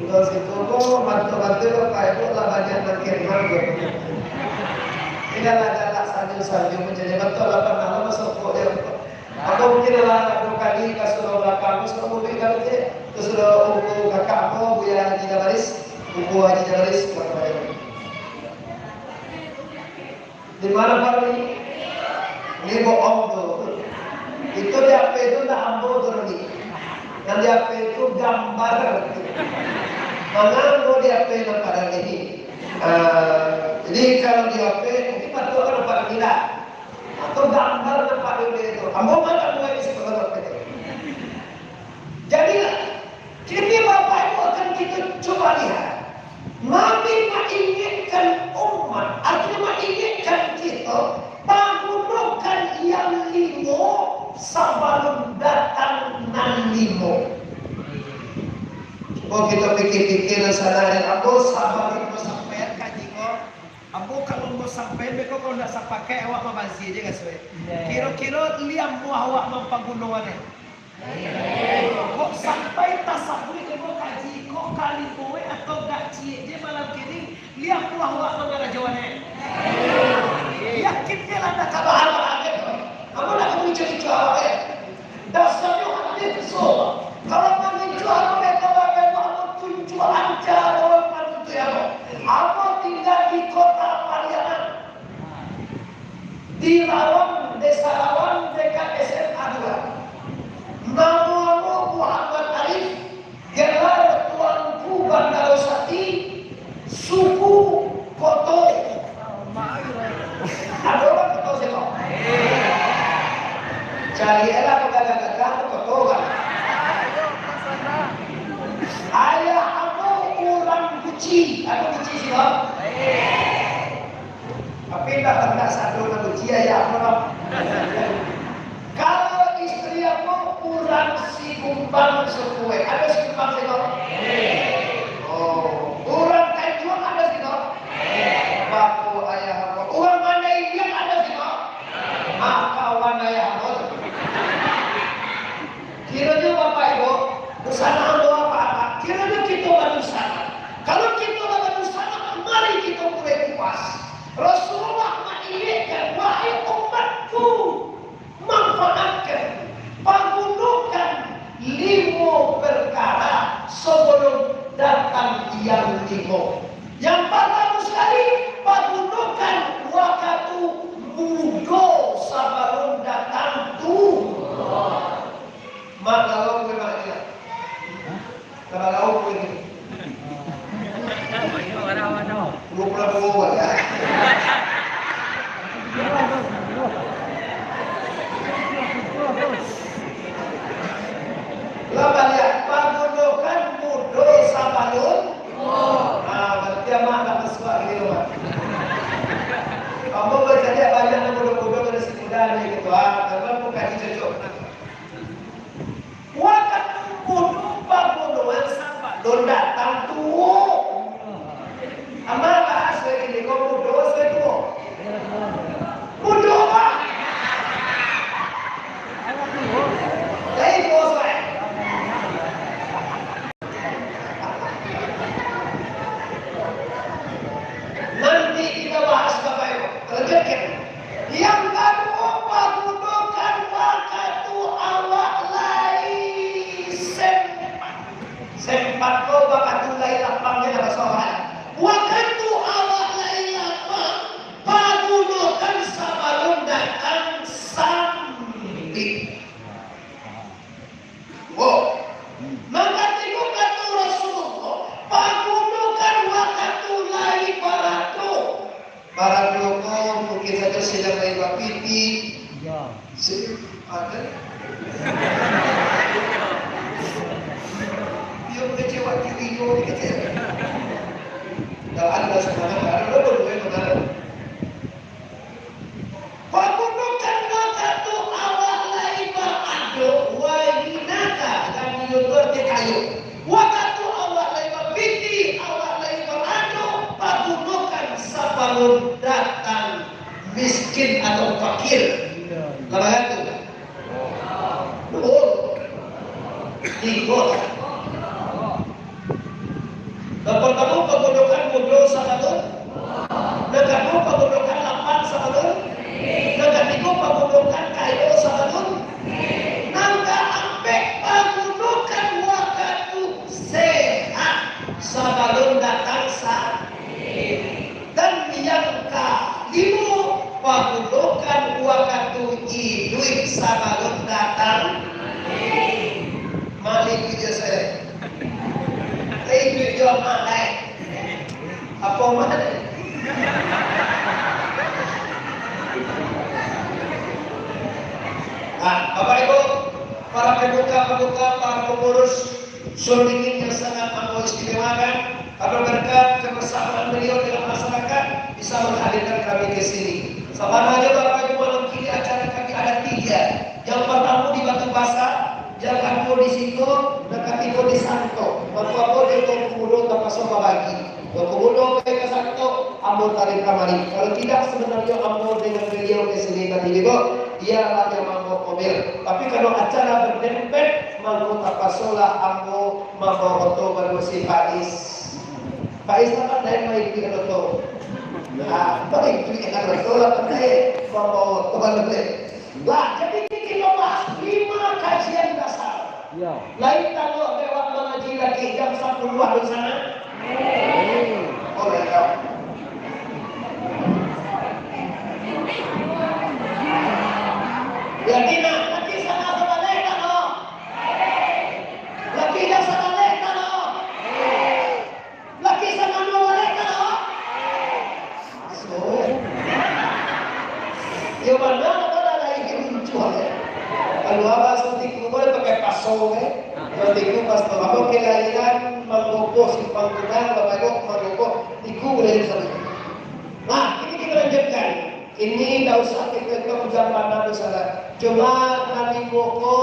Terus itu bantu-bantu Bapak Ibu lah banyak makin manggung. Tidak ada salju menjadi betul apa nama masuk dia. Aku mungkin lah aku kali kasuruh belakang suruh mobil kalau dia suruh buku kakak aku Buya Haji Jabaris, buku Haji Jabaris Bapak Ibu. Di mana Pak ini? Ini bohong tuh. Itu di HP itu tak ambo tuh nih. Yang di HP itu gambar. Menganggo di HP pada ini. Jadi kalau di HP mungkin patut orang pada gila atau gambar tempat itu. Ambo mana mulai isi kalau itu. Jadilah, jadi Bapak Ibu akan kita coba lihat. Nabi mengingatkan umat, artinya mengingatkan kita menggunakan yang limo sebelum datang nan limo. Oh kita pikir-pikir sadari aku sabar itu sampai kaji kok. Aku kalau mau sampai beko kau nak pakai awak mamasi je kasih. Kira-kira liam buah awak mampagunungannya. Kok sampai tasawuf kau kaji kok kali kowe atau gak cie je malam kini liam buah awak mangarajawannya. Yakin dia lah nak kabar lagi. Kamu nak menjadi juara. Dasarnya hati kesal. Kalau menjual mereka ajar orang manusia. Aku tinggal di kota Pariaman, di Rawang, Desa Rawang, dekat SMA 2. Namamu Muhammad Arif, gelar tuanku Bandarosati, suku Koto. Ada orang Koto siapa? Cari elah pegang-pegang Koto kan? Ayah orang kuci, aku kuci sih bang. Tapi tak satu orang kuci ayah orang. Kalau istri aku kurang si kumbang sekue, ada si kumbang sih bang. Oh, orang Tanjung ada sih bang. Baku ayah aku, orang mana yang ada sih bang. Kawan ayah aku. Kiranya Bapak Ibu, kesana apa? Kiranya kita baru sana. Kalau kita baru sana, mari kita mulai puas. Rasulullah mengingatkan, wahai umatku, manfaatkan, pergunakan 5 perkara sebelum datang yang 5. Yang pertama sekali, pergunakan waktu muda sebelum datang tua. Kalau gue makanya, kalau gue ini. Gue pernah bawa ya. Lama lihat pergunakan muda sabalun. Berarti amat tak bersuara di rumah. Kamu berjaya banyak muda-muda dari si muda ni gitu. Karena bukan cocok. Waktu muda pergunakan sabalun datang tua. Amal bahasa ini kau muda saya tua. Muda apa? Lain bos saya. Nanti kita bahas Bapak Ibu. Lanjutkan. Yang kedua, pergunakan waktu awak lain sempat kau waktu lain lapangnya ada soal. Waktu awak lain lapang, pergunakan sebelum datang sambil. Wow. Maka tiga kata Rasulullah, pergunakan waktu lain baratu. Baratu kau mungkin saja sedang lewat pipi. Ya. Ada. Dia kecewa diri kau kecewa. Kalau ada sekarang ada berdua yang benar. Pergunakan waktu awal lain beradu wahinaka dan diutur kayu. Waktu awal lain berbiti, awal lain beradu, pergunakan sebelum datang miskin atau fakir. Lalu itu. Oh, tiga. para pemuka-pemuka, para pengurus Sulingin yang sangat amat istimewakan, karena berkat kebersamaan beliau dengan masyarakat bisa menghadirkan kami ke sini. Sama aja Bapak Ibu, malam ini acara kami ada 3. Yang pertama di Batu Basah, yang kedua di situ, dan ketiga di Santo. Bapak-bapak di Tungkulo tanpa sopa bagi. Tungkulo ke Santo, ambo tarik kamari. Kalau tidak sebenarnya ambo dengan beliau ke sini tadi itu, dia hanya mampu mobil. Tapi kalau acara berdempet, mampu tapasola ambo mampu oto baru si Faiz. Faiz apa dari mai kita oto. Nah, tapi itu kita oto lah pandai mampu oto baru. Lah, jadi kita bahas 5 kajian dasar. Ya. Lain kalau lewat mengaji lagi jam 10 di sana. Oh, ya. Ya tidak, lagi sana sebalik kalau. Lagi dah sana balik kalau. Lagi sana balik kalau. So, ya mana ada lagi muncul ya. Kalau apa seperti itu boleh pakai pasong ya. Seperti itu pastor. Apa kelahiran manggopo simpang tunang, bapak ibu manggopo, iku boleh disebut. Nah, ini kita lanjutkan. Ini tidak usah kita menjampan misalnya. Cuma nanti moko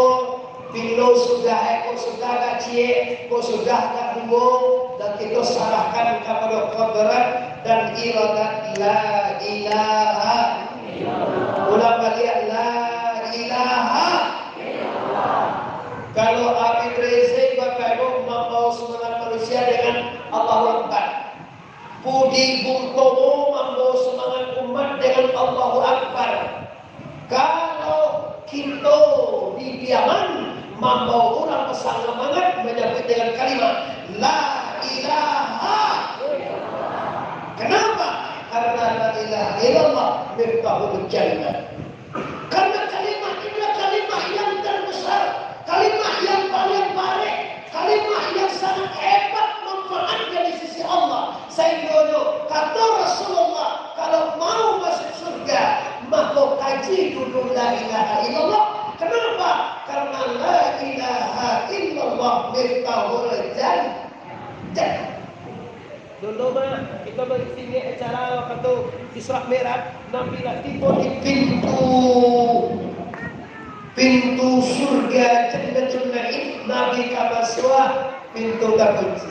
bilo sudah sudah gaji, sudah gadugo dan kita serahkan kepada Qadrat dan iradat la ilaha illallah. Ulang balik la ilaha illallah. Kalau Habib Rizik Bapak Ibu membawa semangat manusia dengan Allahu Akbar. Budi Bung Tomo membawa semangat umat dengan Allahu Akbar. Kalau kita di Piaman membawa orang pesan semangat menyebut dengan kalimat La ilaha illallah. Kenapa? Karena La ilaha illallah miftahul jannah. Karena kalimat inilah kalimat yang terbesar, kalimat yang paling baik, kalimat yang sangat hebat manfaatnya di sisi Allah. Saya dulu kata Rasulullah, kalau mau masuk surga, maka kaji dulu la ilaha illallah. Kenapa? Karena la ilaha illallah miftahul jannah. Dulu mah kita bersini acara waktu itu Isra Mi'raj, Nabi tiba di pintu surga Jannatul Na'im. Nabi kabaswa pintu terkunci.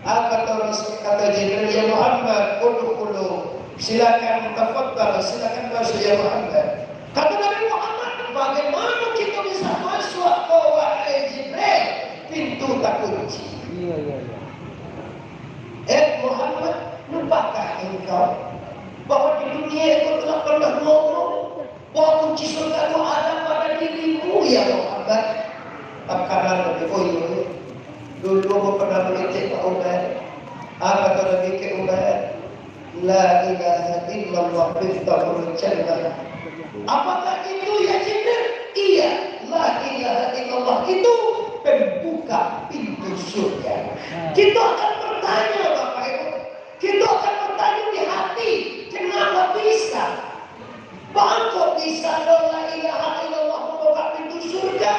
Kata Rasul, kata Jibril, ya Muhammad, udkhulu, silakan tafadhal, silakan masuk ya Muhammad. Kata Nabi Muhammad, bagaimana kita bisa masuk ke wahai Jibril? Pintu terkunci. Iya. Muhammad, lupakkah engkau bahwa di dunia itu telah pernah ngomong bahwa kunci surga itu ada pada dirimu ya Muhammad? Karena lebih dulu aku pernah mengecek Pak Umar. Apa kata Nabi ke Umar? La ilaha illallah miftahul jannah. Apakah itu ya Jibril? Iya, la ilaha illallah itu pembuka pintu surga. Kita akan bertanya Bapak Ibu, kita akan bertanya di hati, kenapa bisa? Bangkok bisa la ilaha illallah membuka pintu surga?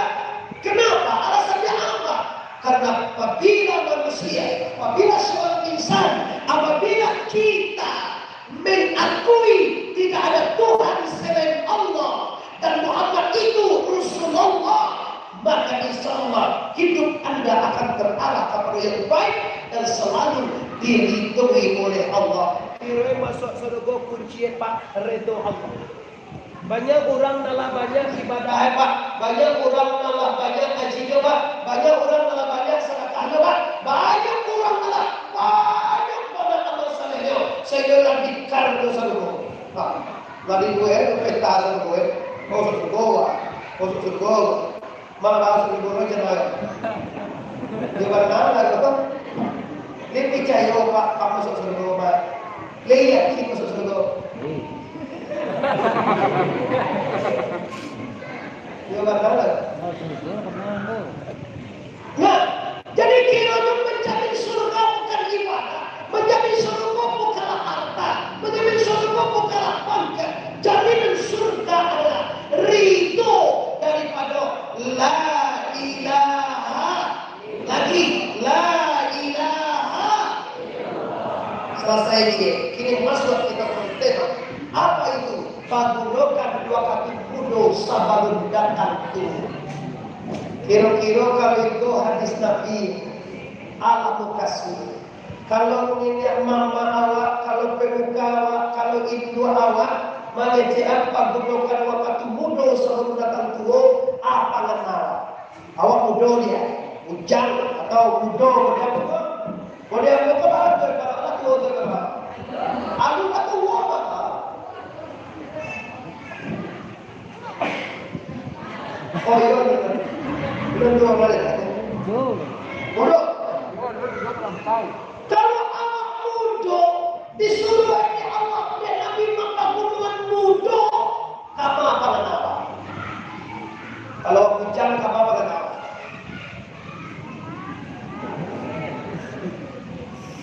Kenapa? Alasannya apa? Karena apabila manusia, apabila seorang insan, apabila kita mengakui tidak ada Tuhan selain Allah dan Muhammad itu Rasulullah, maka insya Allah hidup Anda akan terarah kepada yang baik dan selalu diridhoi oleh Allah. Kira masuk surga kunci Pak ridho Allah. Banyak orang nalah banyak ibadah Pak, banyak orang nalah banyak haji Pak, banyak orang nalah banyak sedekah Pak, banyak orang nalah banyak banget amal salehnya. Saya lagi karena surga. Pak, lagi gue peta surga, mau surga. Malah surga aja lah. Di mana itu? Dia percaya Pak, kamu masuk surga Pak. Lihat sih masuk surga. Ya mana? Nah, jadi kiranya mencari surga bukan ibadah, mencari surga bukanlah harta, mencari surga bukanlah pangkat. Jaminan surga adalah ridho daripada la ilaha, lagi la ilaha. Selesai dia. Kini masuk kita ke tema. Apa itu? Pagulokan dua kaki kudo sabalun datang tu. Kira-kira kalau itu hadis Nabi ala kasih. Kalau ini mama awak, kalau pemuka awak, kalau ibu awak, mengejek pagulokan waktu mudo sabalun datang tu. Apa nama? Awak mudo dia, ujang atau mudo dia betul. Boleh betul apa terkata tua terkata. Aku kata apa? Oh iya, belum dua balik. Bodoh. Kalau awak mudo disuruh ini Allah dan Nabi maka bunuhan mudo, apa kenapa? Kalau hujan apa kenapa?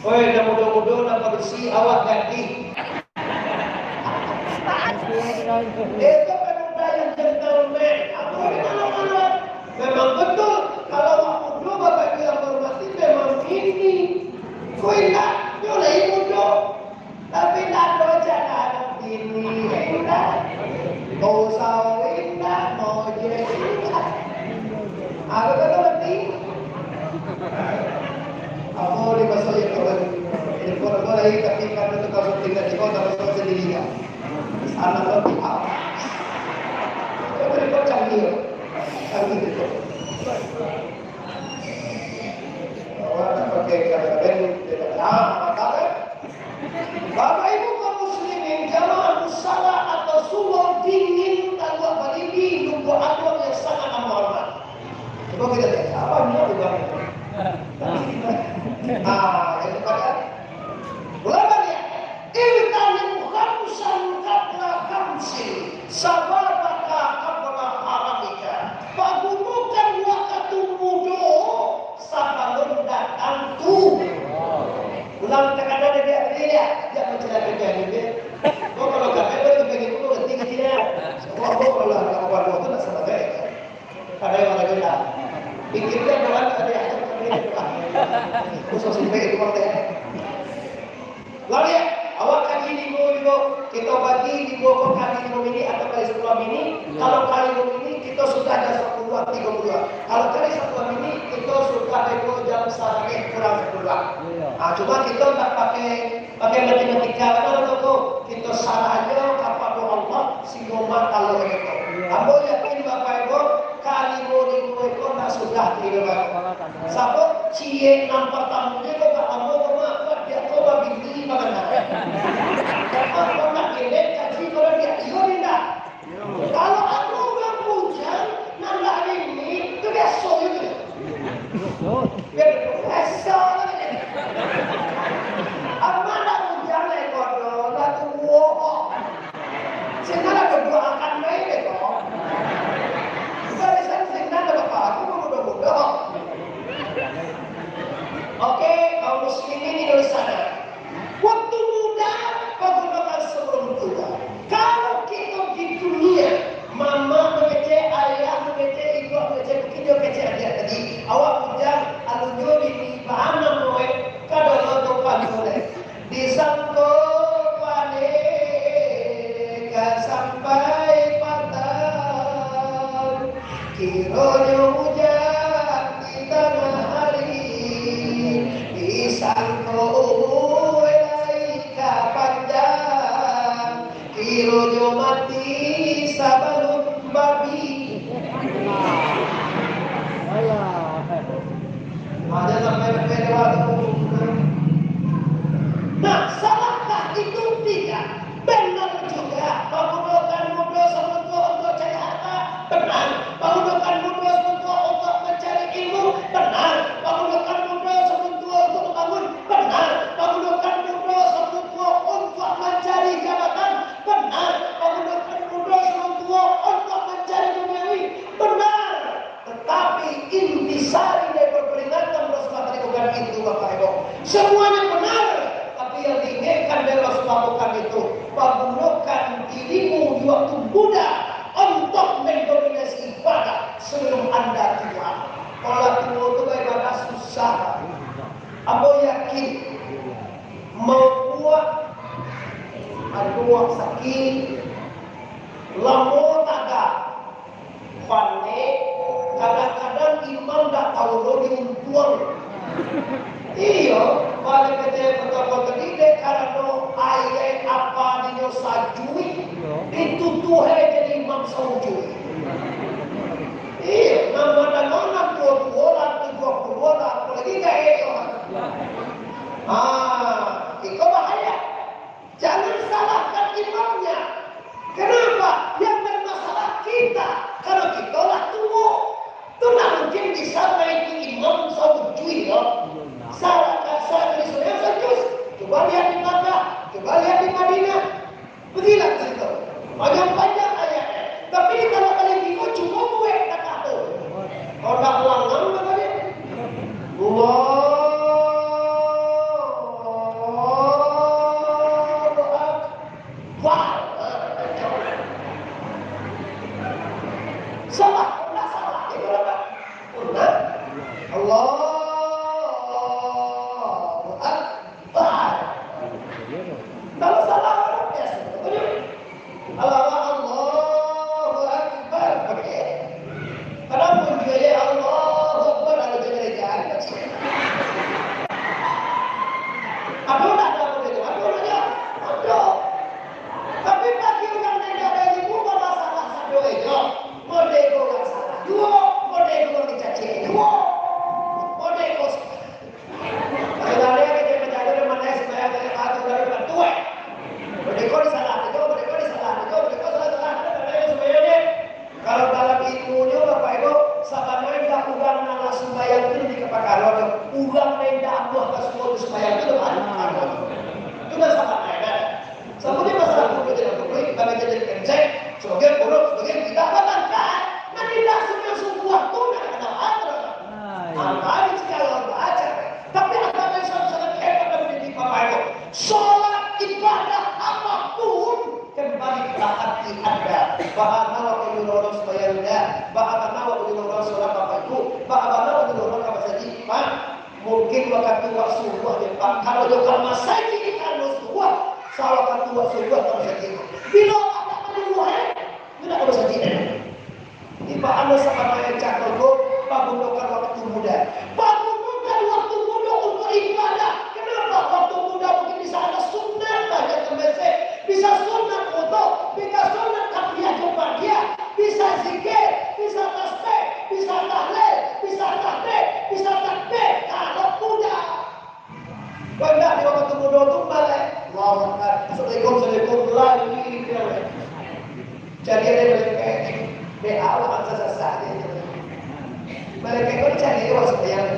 Oi, dah mudo-mudo nak bersih awak ganti. Itu pemuda yang gentleman. Aku ini mana-mana. Memang betul. Kalau aku mudo bapak yang hormati memang ini. Kau ingat, dia lagi mudo. Tapi nak jangan ini. Kau sawit tak mau jadi. Aku kata nanti. Aku di masa yang kawan. Ini bola lagi tapi kami tu kalau tinggal di kota kalau sendiri kan. Anak lebih apa? Kau beri canggih itu. Orang pakai kadang-kadang tidak mata kan? Bapak Ibu kaum muslimin jamaah musala atau sumur dingin tanpa beridi nunggu aduan yang sangat amat. Coba kita lihat apa dia juga. Itu kan. Ulama dia. Iltalimu khamsan qabla khamsin sababaka qabla haramika. Pagunukan waktu mudo sabalun datang tu. Ulang terkadang dia menceritakan dia. Kau kalau kata itu begitu kau ngerti dia. Semua kau kalau nak buat itu tak sama baik. Ada yang ada kita. Pikirnya bukan ada yang khusus sampai itu orang dia. Lalu ya, awak kaji di bawah kita bagi di bawah kali ini atau kali 10 ini. Kalau kali ini kita sudah ada 10 32. Kalau kali 10 ini kita sudah ada jam sehari kurang 10. Cuma kita tak pakai matematika atau kita salah aja kepada Allah sehingga kalau itu. Kamu yakin Bapak Ibu kali ini itu nak sudah tidak. Siapa cie nampak tamunya kau tak kamu dia kau bagi bagaimana? Kau nak gelek kaji kalau dia tidak. Kalau aku berpujian nanda ini tu dia so itu. Dia so. Amana pujian lekor lah tu wow. Sekarang berdoa akan baik lekor. Barisan sekarang bapak aku mudah-mudah. Oke, kaum muslimin di sana. Waktu muda bagaimana sebelum tua. Kalau kita di dunia, mama mengecek, ayah mengecek, ibu mengecek, begitu mengecek adik tadi. Awak pujian, alunyo ini bahana moe, kadang lo boleh. Disangko pada sampai patah, kiranya hujan di tanah hari. Disangko panjang, kirojo mati sabalun babi. Ada sampai waktu. Nah, salahkah itu tidak? Benar juga. Menggunakan muda sebentuk untuk cari harta, benar. Menggunakan muda sebentuk untuk mencari ilmu, benar. Menggunakan muda sebentuk untuk membangun, benar. Menggunakan muda sebentuk untuk mencari jabatan, benar. Menggunakan muda sebentuk untuk mencari duniawi, benar. Tetapi intisari dari peringatan Rasulullah tadi bukan itu Bapak Ibu. Semuanya benar. Tapi yang diinginkan dari Rasulullah bukan itu. Menggunakan dirimu di waktu muda untuk mendominasi ibadah sebelum Anda tua. laki lamun ada pandai kadang-kadang imam tak tahu lo diuntuang. Iya, balik ke pertama tadi dek karena ayat apa dinyo sajui itu tuhe jadi imam sajui. Iya, nama dua apalagi kayak itu. Itu bahaya. Jangan salahkan imamnya. Kenapa? Yang bermasalah kita. Kalau kita lah tunggu, itu tidak mungkin bisa naik imam sajui ya. Salahkan saya dari saudara sajus. Coba lihat di Makkah, coba lihat di Madinah. Pergilah ke situ. Panjang-panjang ayatnya. Tapi kalau kalian ikut cuma gue kata tuh. Kalau tak ulang-ulang katanya. Salah, enggak salah. Itu apa? Benar. Allahu Akbar. Kalau salah orang biasa. Allahu Akbar. Oke. Kenapa dia Allahu Akbar ada jalan kecil? Apa enggak ada begitu? Apa aja? Ada. Tapi bagi orang yang ada ibu masalah satu itu. Modeko yang salah. Dua, modeko yang dicaci. Dua. Modeko. Sebenarnya kita menjaga mana supaya kita tahu dari bantuan. Modeko disalah, modeko salah. Sebenarnya kalau dalam ilmunya Bapak Ibu, sabangan dah ulang nala sembahyang itu di kepakaran. Ulang nenda buah kesemua sembahyang itu kan. Itu dah sama kan. Sebenarnya masalah itu tidak perlu kita jadi kerja. Sebagian buruk, sebagian tidak kan. Nah tidak semua sebuah tuna kata Allah. Apa kalau baca. Tapi apa yang sangat hebat dan menjadi Bapak Ibu. Sholat ibadah apapun kembali ke hati Anda. Bahana wa ilulullah sebayarnya. Bahana wa ilulullah sholat Bapak Ibu. Bahana wa ilulullah apa saja. Pak, mungkin waktu waktu subuh ya Pak. Kalau jokal masjid ikan subuh, salah waktu waktu subuh apa saja. Bila ada peluang, tidak apa saja. Iba anda sama yang cakap bangunkan waktu muda. Bangunkan waktu muda untuk ibadah. Kenapa waktu muda mungkin bisa ada sunnah banyak ke masjid, bisa sunnah foto, bisa sunnah takbir jumpa dia, bisa zikir, bisa tasbih, bisa tahlil, bisa tahmid, bisa takbir kalau muda. Benda di waktu muda itu balik. Allahu Akbar. Assalamualaikum lagi. Jadi ada kayak di awal sesat itu. Mereka itu cari lewat sembahyang.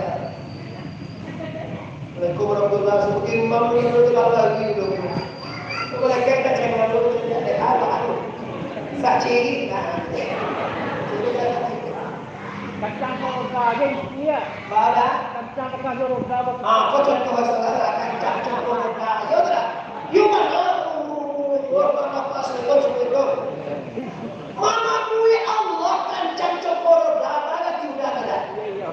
Mereka berdoa sebagai imam itu lagi dulu. Mereka kita cari dulu di awal. Saksi. Kacang kaya iya. Pada Kacang kaya roda. kau contoh masalah kacang roda. Ya sudah. Yuk mana? Apa sebelum mana duit Allah kancang cokor dah tidak ada.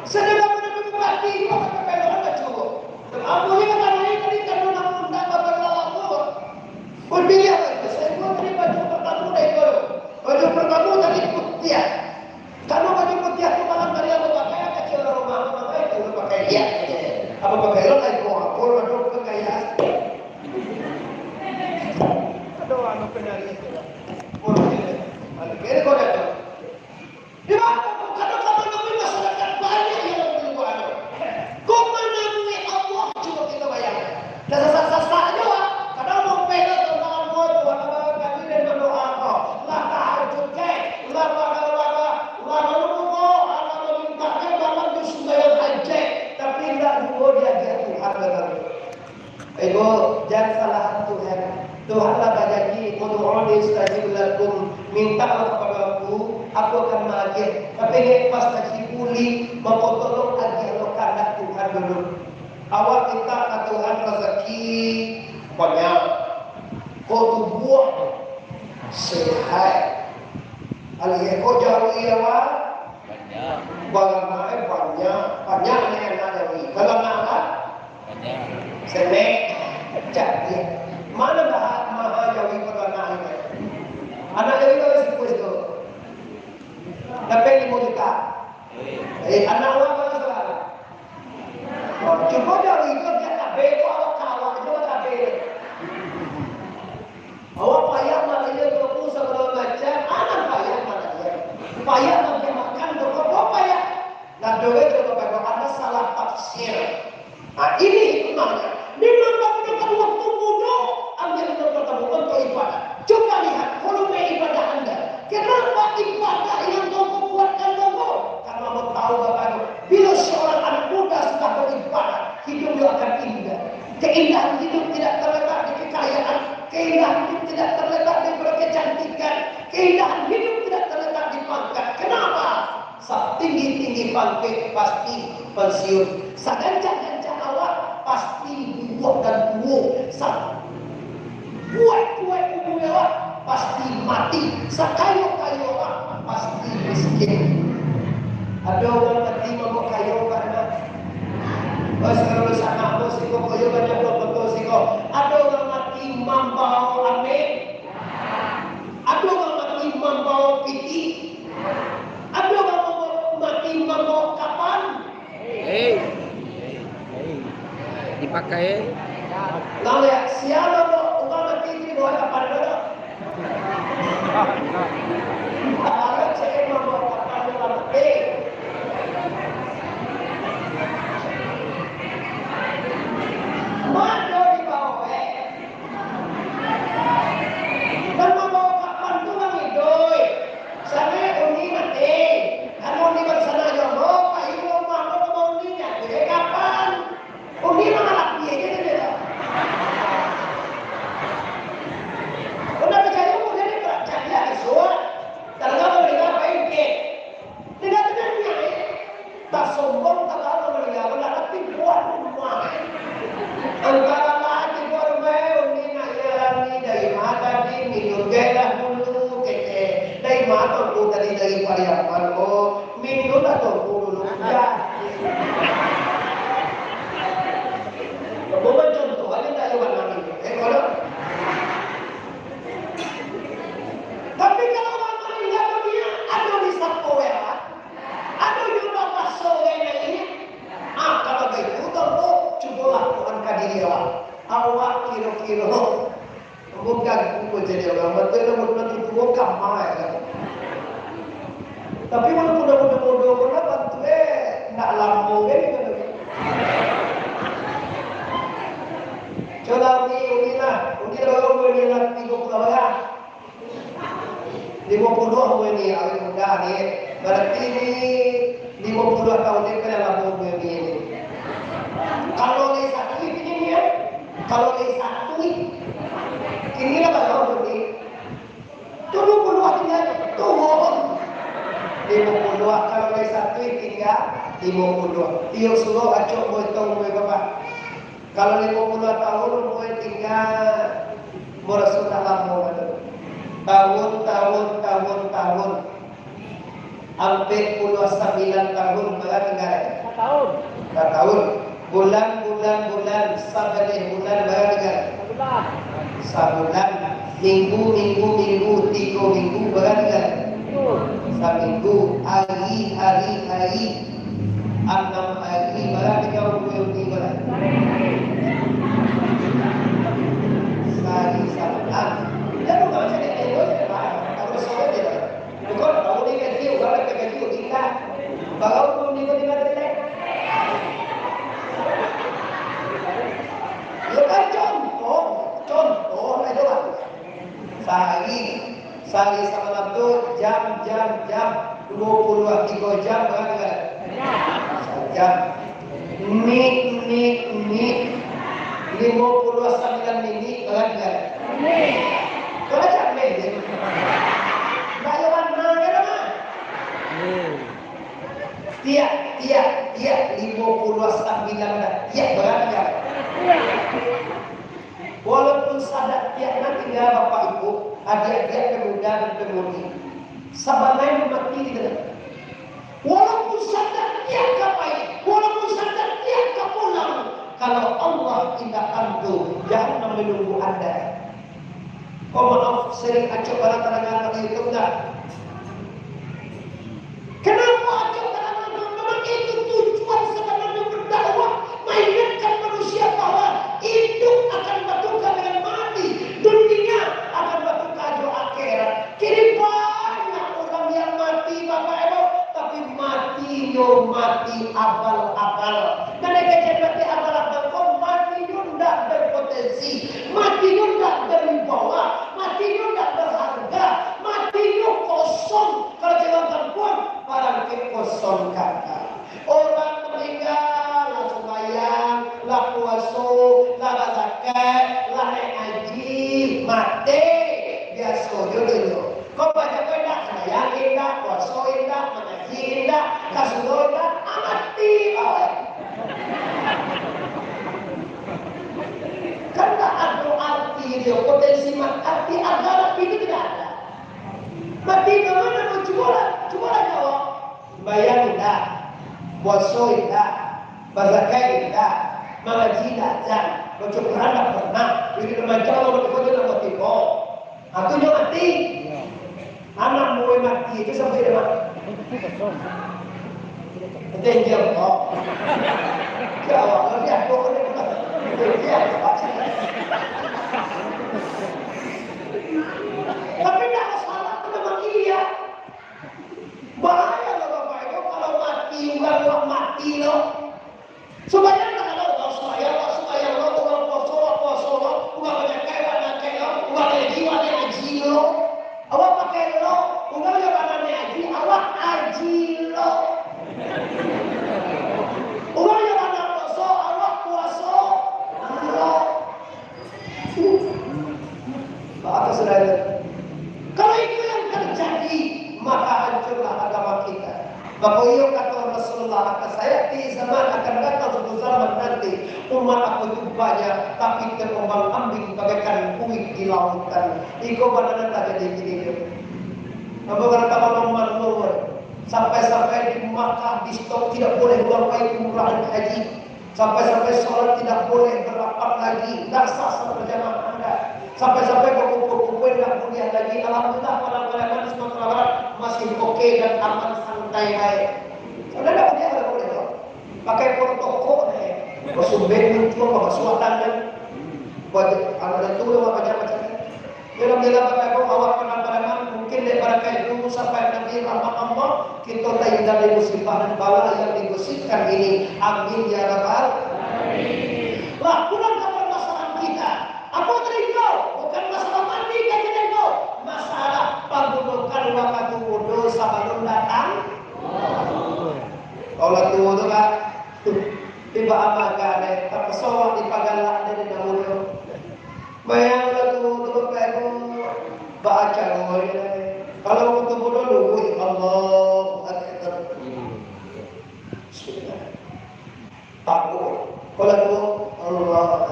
Sedang berarti itu kepepelan tak cukup. Ampunya kan ini tadi karena namun tak berlalu. Berbeda apa? Saya buat tadi baju pertama itu. Baju pertama tadi putih. Kalau baju putih itu malam tadi aku pakai kecil rumah apa itu pakai dia. Apa pakai lo lagi kok baju kekayaan. Aduh anu penari itu. Kira kau dah. Di mana? Kalau kamu nampak masyarakat banyak yang berbuat. Kau mana duit Allah cuba kita bayangkan. Dan sasa aja. Kadang mau pegang tangan buat apa kami dan berdoa kau. Lah tahajud kek, lah minta kek dalam sembahyang haji. Tapi tidak dua dia Tuhan berlalu. Ibu jangan salah Tuhan. Tuhanlah berjanji, "Ud'uuni astajib lakum." Mintalah kepada aku akan menagih. Tapi ini pas tajibuli, mau tolong agih lo karena Tuhan dulu. Awak minta ke Tuhan rezeki banyak. Kau tubuh sehat. Alih kau jauh awak banyak. Banyak yang ada ni. Kalau nak banyak. Senek jadi. Mana maha jauhi pertanyaan ini? anak awak mana saudara? Oh, cuba dari itu dia tak bego awak kawak itu tak bego. Awak payah mana dia berpuluh segala macam, anak payah mana dia? Payah bagi makan berapa payah? Nah doa itu bapak ada salah tafsir. Nah ini hikmahnya. Memang menggunakan waktu muda, ambil bertemu untuk ibadah. Coba lihat volume ibadah Anda. Kenapa ibadah yang kamu kuatkan kamu? Karena kamu tahu Bapak Ibu, bila seorang anak muda sudah beribadah, hidupnya akan indah. Keindahan hidup tidak terletak di kekayaan, keindahan hidup tidak terletak di kecantikan, keindahan hidup tidak terletak di pangkat. Kenapa? Saat tinggi-tinggi pangkat pasti pensiun. Saat gancang-gancang awak pasti buah dan buah. Saat kuat-kuat umur awak pasti mati. Sakayo-kayo awak pasti miskin. Ada orang mati mau kayo karena kalau sana aku sih kok kayo banyak betul sih kok. Ada orang mati mambau ame. Ada orang mati mambau piti. Ada orang mati mambau kapan? Dipakai. Lalu ya siapa mau mati ini bawa kapan dulu? Kalau saya mambau kapan dulu mati? Mana di bawah? Dan mambau kapan tu kami doi? Sana uni mati. Kalau uni bersana jomblo, kayu mau uninya. Jadi kapan? Uni mengalap dia dia. Udah percaya mau jadi beracak dia esok. Kalau kamu dengar baik ke, dengar dengarnya. Tak sombong tak tahu mereka, berarti buat rumah. Antara lagi buat rumah uni nak jalan dari mata di minum gelah dulu keke. Dari mata tu dari pariaman oh minum atau dulu ya. Bukan contoh, ada tak lewat lagi. Kalau tapi kalau orang meninggal dunia, ada di sapo ya, ada juga paso ini. Kalau begitu, coba lakukan kadiri awak. Awak kira-kira bukan kumpul jadi orang betul nanti tua kamar ya. Tapi walaupun udah bodoh bantu nak lambung kan. Coba uni lah 30 lah. 50 ini awet muda ni. Berarti ni 50 tahun ni kena lambung ini. Kalau ni satu ini ya. Kalau ni satu ini lah baru ni. 70 tinggal turun. 50 kalau ni satu tinggal 50. Tiap suruh acok potong berapa? Kalau 50 tahun boleh tinggal merasuk dalam tahun hampir 29 tahun berapa tinggal? Tahun bulan sabar bulan berapa tinggal? Sebulan minggu 3 minggu berapa tinggal? Seminggu hari 6 hari berapa tinggal minggu lah? Sehari sahabat. Dia bukan macam ni, dia bukan macam mana? Kalau soal dia, bukan tahu ni kan dia, bukan kan dia tinggal. Baru pun dia tinggal. Ya kan contoh itu lah. Sehari sahabat tu jam 23 jam berapa? Jam. Menit 59 minit berapa? Kau cak minit. Bayawan mana kan? Tiap 59 tiap berapa? Walaupun sadar tiap nanti dia bapak ibu, adik-adik pemuda dan pemudi, sabangai mati di dalam. Walaupun sadar tiap kapai, walaupun sadar tiap kapulang, kalau Allah tidak bantu, jangan menunggu Anda. Oh maaf, sering acok barang kalangan itu enggak. Kenapa acok kalangan memang itu mati abal-abal. Mereka jadi mati abal-abal. Kau mati itu tidak berpotensi, mati itu tidak berwibawa, mati itu tidak berharga, mati itu kosong. Kalau jangan perempuan, barang kosong kata. Orang meninggal, lah sembahyang, lah puasa, lah zakat, lah naik haji, mati. Biasa dulu. Kau baca benda, sembahyang indah, puasa indah, mengaji indah, kasudah indah, mati awak. Kan tak ada arti dia, potensi arti agama itu tidak ada. Mati mana mau coba jawab. Bayang indah, puasa indah, berzakat indah, mengaji indah, baca Quran tak pernah, ini remaja orang tua dia nak tiba. Aku dia mati. Anak mulai mati itu sampai dia mati. Itu yang dia kok. Jawab lagi aku ni pun. Dia baca. Tapi tak salah tu memang iya. Bahaya lah Bapak Ibu kalau mati orang mati loh. Supaya tak ada orang supaya orang puasa orang baca kayak orang haji lo. Awak pakai lo, orang yang mana haji, awak haji lo. Orang yang mana puasa, awak puasa lo. Apa saudara? Kalau itu yang terjadi, maka hancurlah agama kita. Maka ia kata Rasulullah, kata saya di zaman akan datang suatu zaman nanti umat aku itu banyak, tapi terombang ambing bagaikan kuit di lautan. Iko bananan tak jadi gini. Apa kata Muhammad Nur? Sampai-sampai di Makkah di stop tidak boleh melakukan umrah dan haji. Sampai-sampai sholat tidak boleh berapat lagi, tidak sah berjamaah Anda. Sampai-sampai kumpul-kumpul tidak boleh lagi. Alhamdulillah para ulama di Sumatera Barat masih oke dan aman santai baik. Saudara tidak boleh dong. Pakai protokol deh. Bersumber muncul pemasuatan dan buat anak itu macam-macam. Bila Bapak Ibu awak penampilan mungkin daripada kayak dulu sampai nanti rahmat Allah kita tak dari musibah dan bala yang digosipkan ini. Amin ya rabbal alamin. Lah pulang ke permasalahan kita. Apa teringat? Bukan masalah mandi kan teringat. Masalah pembunuhan waktu wudhu sebelum datang. Kalau itu kan tiba amaga ada terpesona di pagalak dari dahulu. Bayanglah tu Bapak baca kalau untuk bodoh Allah Akbar. Bismillah. Takut. Kalau tu Allah.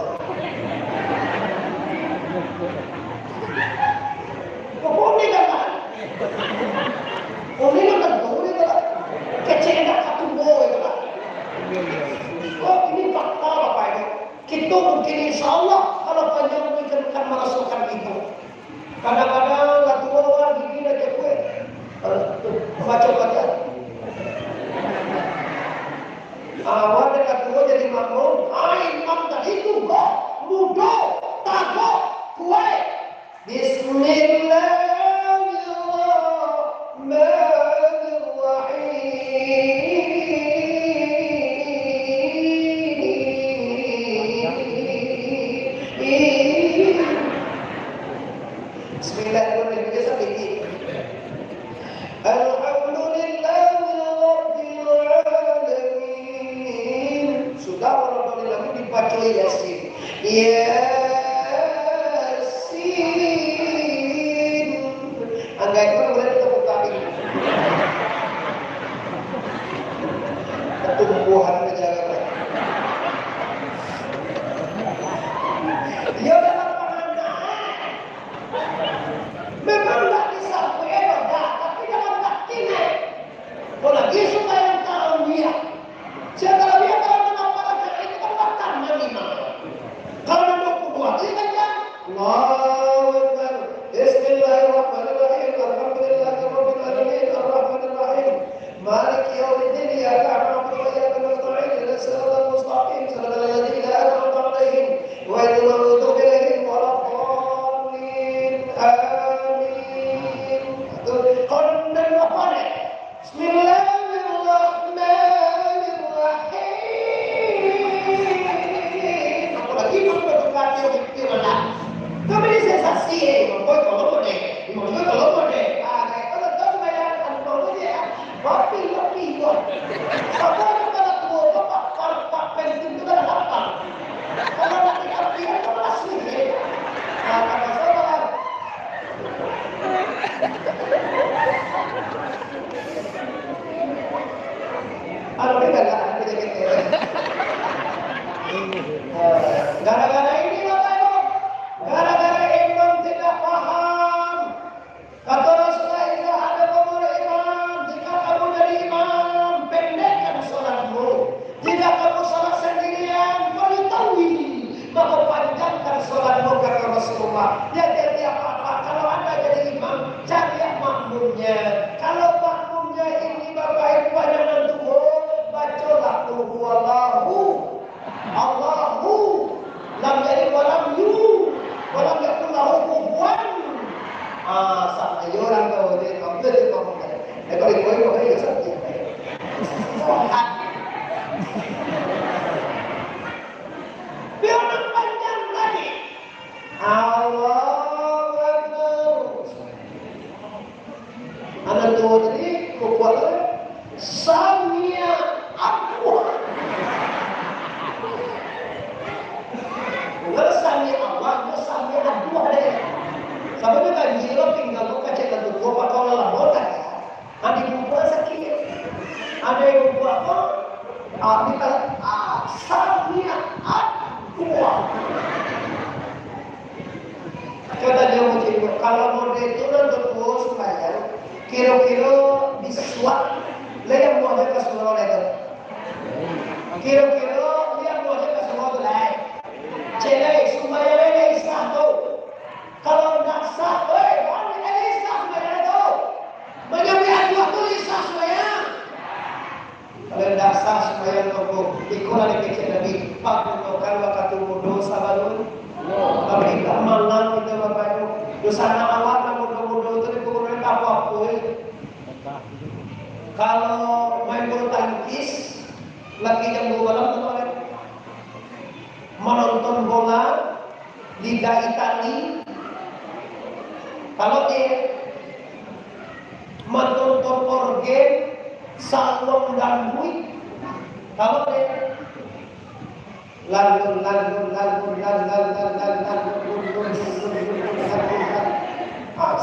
Kau ni kan? Kau ni kan? Kecil nak satu boy kan? Oh ini fakta Bapak Ibu. Kita mungkin insya Allah kalau panjang mungkin akan merasakan itu. Kadang-kadang nggak tua orang gini aja kue. Baca. Awal dengan tua jadi makmum. Imam tadi itu kok muda, takut, kue. Yasin. Anggai pun boleh tepuk tangan. Pertumbuhan negara. Ya dalam pandangan. Memang tak bisa berobat, tapi dalam taktiknya. Kalau lagi suka yang tahu dia. Siapa dia kalau kenapa itu kan makan mandi. Kalau Kita asalnya wah. Coba dia mau cerita, kalau model itu kan terus bayar, kira-kira disuap, lihat model ke seluruh itu. Kira-kira lihat model ke seluruh lain. Cewek supaya ini sah tu. Kalau nak sah, orang ini sah supaya tu. Menyebut waktu ini sah supaya. Kalau tidak sah supaya tu, ikulah yang kecil lagi. Pak menukar waktu dosa baru. Kalau kita malam kita bapak itu dosa anak awak muda-muda itu dikumpulkan apa-apa. Kalau main bulu tangkis lagi jam 2 malam kemarin menonton bola Liga Italia. Kalau dia menonton organ salong dan buik, kalau dia lalu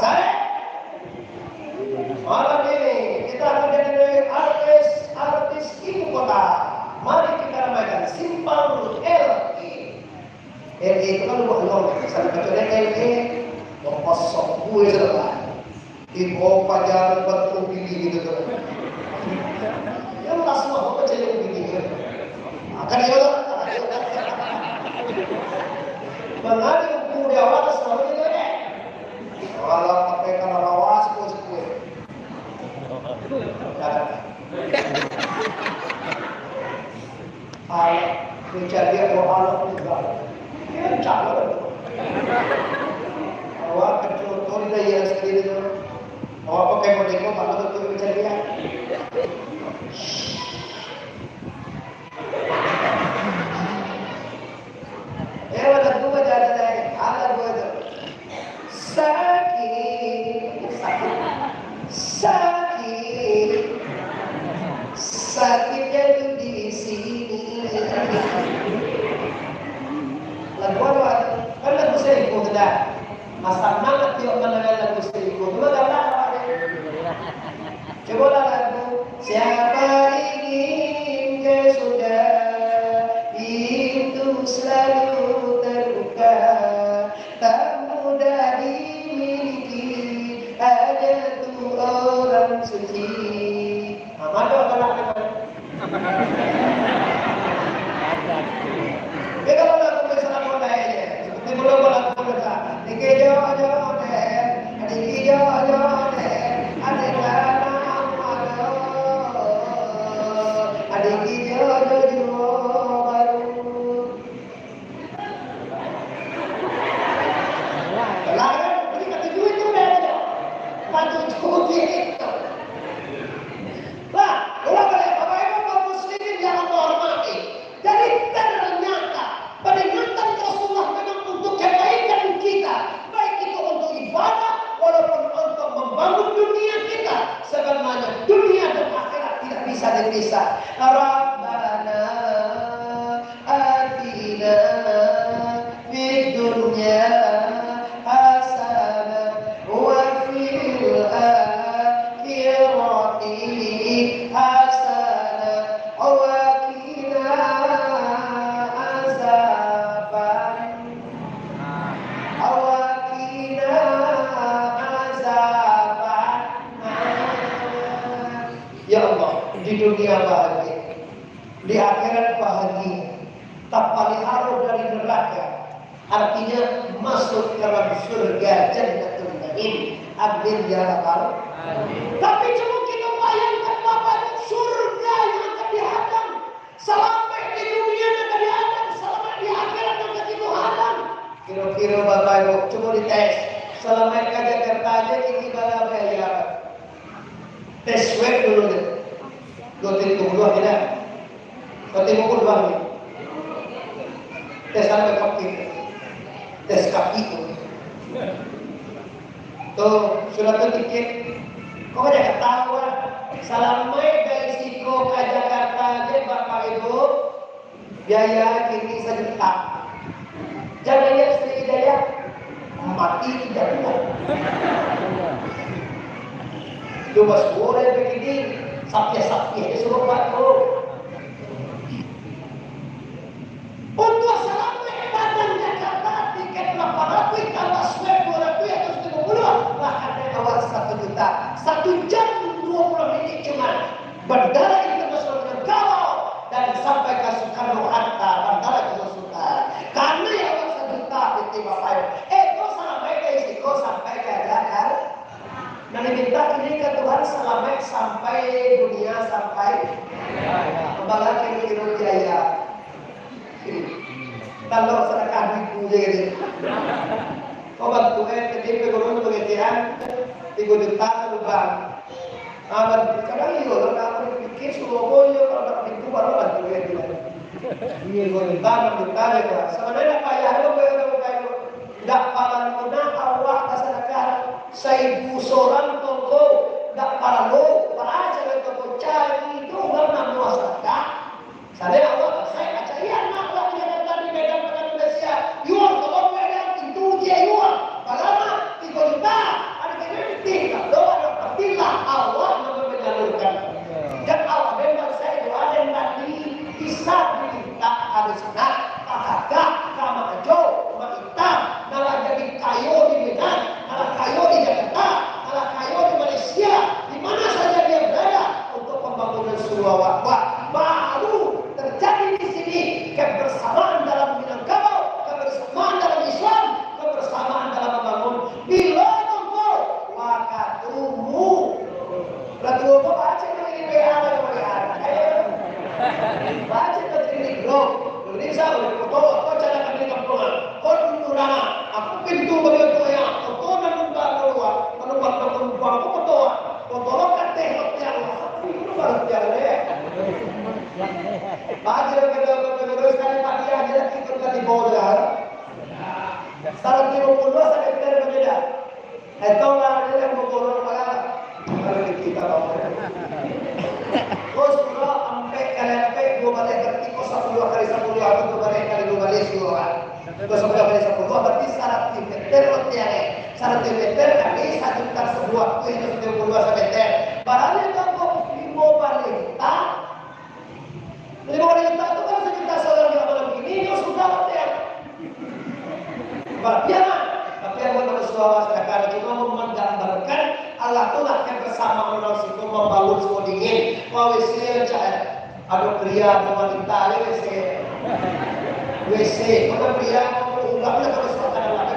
saya malam ini kita akan jadi artis ibu kota. Mari kita ramaikan simpang LE. LE itu kan luar sana kecuali LE kosong gue selesai ibu pajar batu gini gitu tuh yang tak semua apa jadi begini akan dia mengalir hukum di awal selalu itu deh. Kalau pakai karena lawas, bos gue. Ayat kejadian doa juga. Dia calon. Awak kecuali dari yang sendiri itu. Awak pakai modeko kalau betul kejadian. Ada dua jalan lagi, ada dua jalan. Sakitnya itu di sini. Lagu apa? Kan lagu selingkuh sudah. Masa mana tiap mendengar lagu selingkuh? Cuma kata apa? Coba lagu. Siapa ingin ke surga itu selalu terbuka, tak mudah dimiliki, ada tuh orang suci. Mana orang ya kalau lagu bersama mulainya, seperti bola bola, dikejo jo deh, dikejo jo deh, ada bisa Rabbana atina fid dunya hasanah wa fil akhirati hasanah wa qina azaban ya Allah. Di dunia bahagia, di akhirat bahagia, tak paling harum dari neraka. Artinya masuk ke dalam surga Jannatul Na'im. Amin ya rabbal alamin. Tapi coba kita bayangkan Bapak, surga yang akan dihadang sampai di dunia yang akan dihadang, sampai di akhirat yang akan dihadang. Kira-kira Bapak Ibu coba dites. Selama ke Jakarta aja ini berapa ya? Tes swab dulu deh. Dua tidak. Berarti pukul 2 nih. Tes sampai kaki. Tes kaki itu. Tuh, sudah tuh tiket. Kok ada ketahuan? Salamai dari Siko ke Jakarta aja Bapak Ibu. Biaya kini 1 juta. Jangan lihat Sri Hidayah mati 3 bulan. Coba boleh begini. Sapi-sapi disuruh Pak Bro. orang selamat sampai dunia sampai kembali kira-kira biaya. Kalau sedekah ribu jadi. Kau bantu jadi pegawai pengajian 3 juta lubang. Kadang itu kalau pikir Surabaya kalau tak pintu baru bantu dia. Iya, 3 juta ya. Sebenarnya payah lo tidak palan guna Allah sedekah 1.000 seorang tonggo tidak perlu aja tonggo cari itu karena mau sedekah. Saya Allah saya percaya maklah di Medan Indonesia. Yuang kalau Medan itu dia yuang. Bagaimana 3 juta ada kritik doa partilah Allah menyalurkan. Dan Allah memang saya doa dan tadi bisa diminta harus nak kakak kama ajo hitam malah jadi kayu di Medan, malah kayu di Jakarta, malah kayu di Malaysia, di mana saja dia berada untuk pembangunan Surabaya. Baru terjadi di sini kebersamaan dalam Minangkabau, kebersamaan dalam Islam, kebersamaan dalam membangun. Bila nunggu wakatumu, lalu apa baca ini berada yang berada, baca ini grup. Indonesia boleh foto, kau jangan ambil kampungan. Kau pintu rana, aku pintu bagian tu ya. Kau nak minta keluar, kalau buat perempuan aku foto. Foto lo kate hotel, itu baru jalan. Baca begitu sekali pagi aja kita tadi bola. Salah 50 sampai berbeda. Itu lah yang berbola malah. Kalau kita tahu. Terus kalau sampai kalian sampai 2 kali berarti kau 10 kali 10 atau 2 kali 2 kali 10 kan. Terus 10 kali 10 berarti 100 meter lotiare. 100 meter kali 1 juta sebuah itu 72 meter. Barangnya kalau 5 balita 5 balita itu kan 1 juta seorang yang malam ini itu sudah lotiare. Berarti tapi yang bersuara sekarang cuma menggambarkan Allah tu nak bersama orang situ membangun semua dingin. WC ada pria ada wanita WC ada pria enggak boleh kalau suatu ada lagi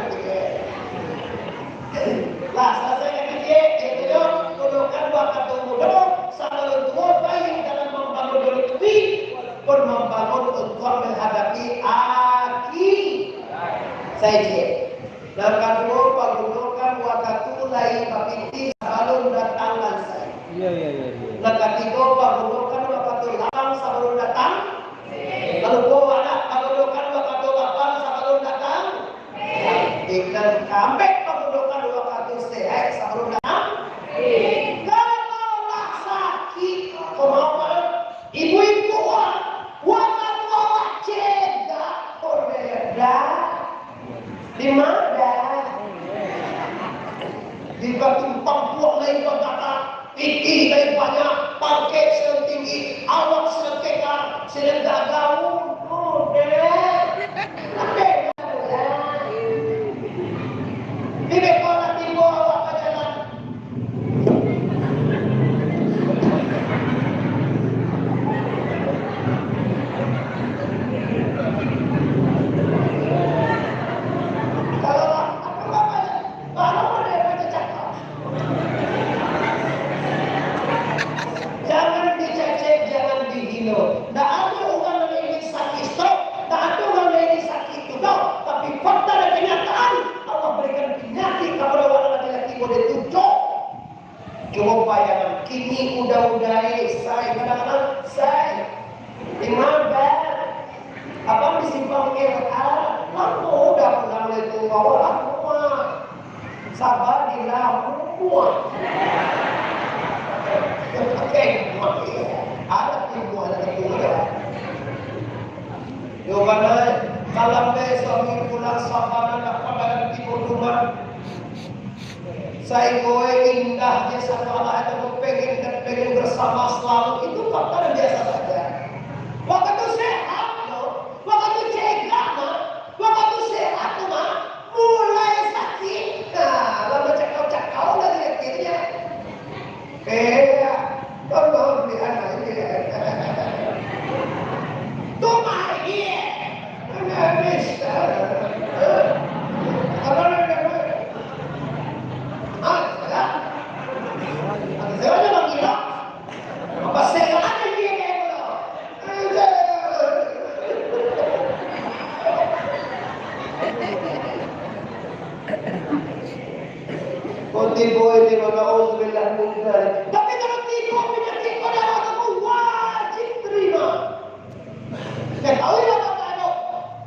lah selesai kan dia itu gunakan bakat muda sama tua baik dalam membangun diri pun membangun untuk menghadapi aki saya dan kedua penggunakan waktu lain papiti sebelum datang lansai. Iya. Dan ketiga penggunakan waktu lapang sebelum datang. Lalu penggunakan waktu lapang sebelum datang. Dan kambek penggunakan waktu sehat sebelum datang. Kalau sakit, kemauan ibu-ibu waktu cegah berbeda. Di mana? Di batu Papua lain berkata, tinggi lain banyak, parket sedang tinggi, awak sedang kekar, sedang gagal. Di bekola timur awak berjalan. Coba bayangkan, kini udah-udah saya kadang-kadang saya dimana apa disimpang LA aku udah pernah itu awal aku sabar di semua oke ada timbuhan jawabannya kalau suami pulang sabar dan pada timur rumah saya gue indahnya satu Allah itu pengen bersama selalu itu fakta dan biasa saja. Waktu sehat loh, waktu cegah mah, waktu sehat mah mulai sakit. Nah, lalu cakau dari akhirnya. Tolong lihat ini. Tuh mah ini, bisa. Ada musibo ini na'udzubillah min dzalik. Tapi kalau tipu penyakit pada waktu wajib terima. Ketahuilah Bapak-Ibu,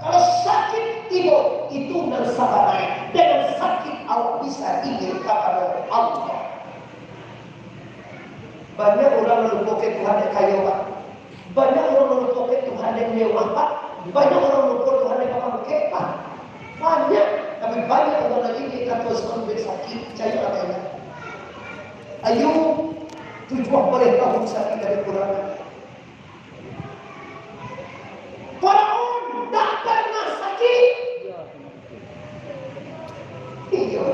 kalau sakit tipu itu nasabah dengan sakit awak bisa ingin kepada Allah. Banyak orang melupakan Tuhan yang kaya Pak. Banyak orang melupakan Tuhan yang mewah Pak. Banyak orang melupakan Tuhan yang kapal Pak. Banyak, tapi banyak orang lagi kita terus ambil sakit, percaya apa ya? Ayo, tujuan boleh tahu sakit dari Quran. Firaun tak pernah sakit. Iya.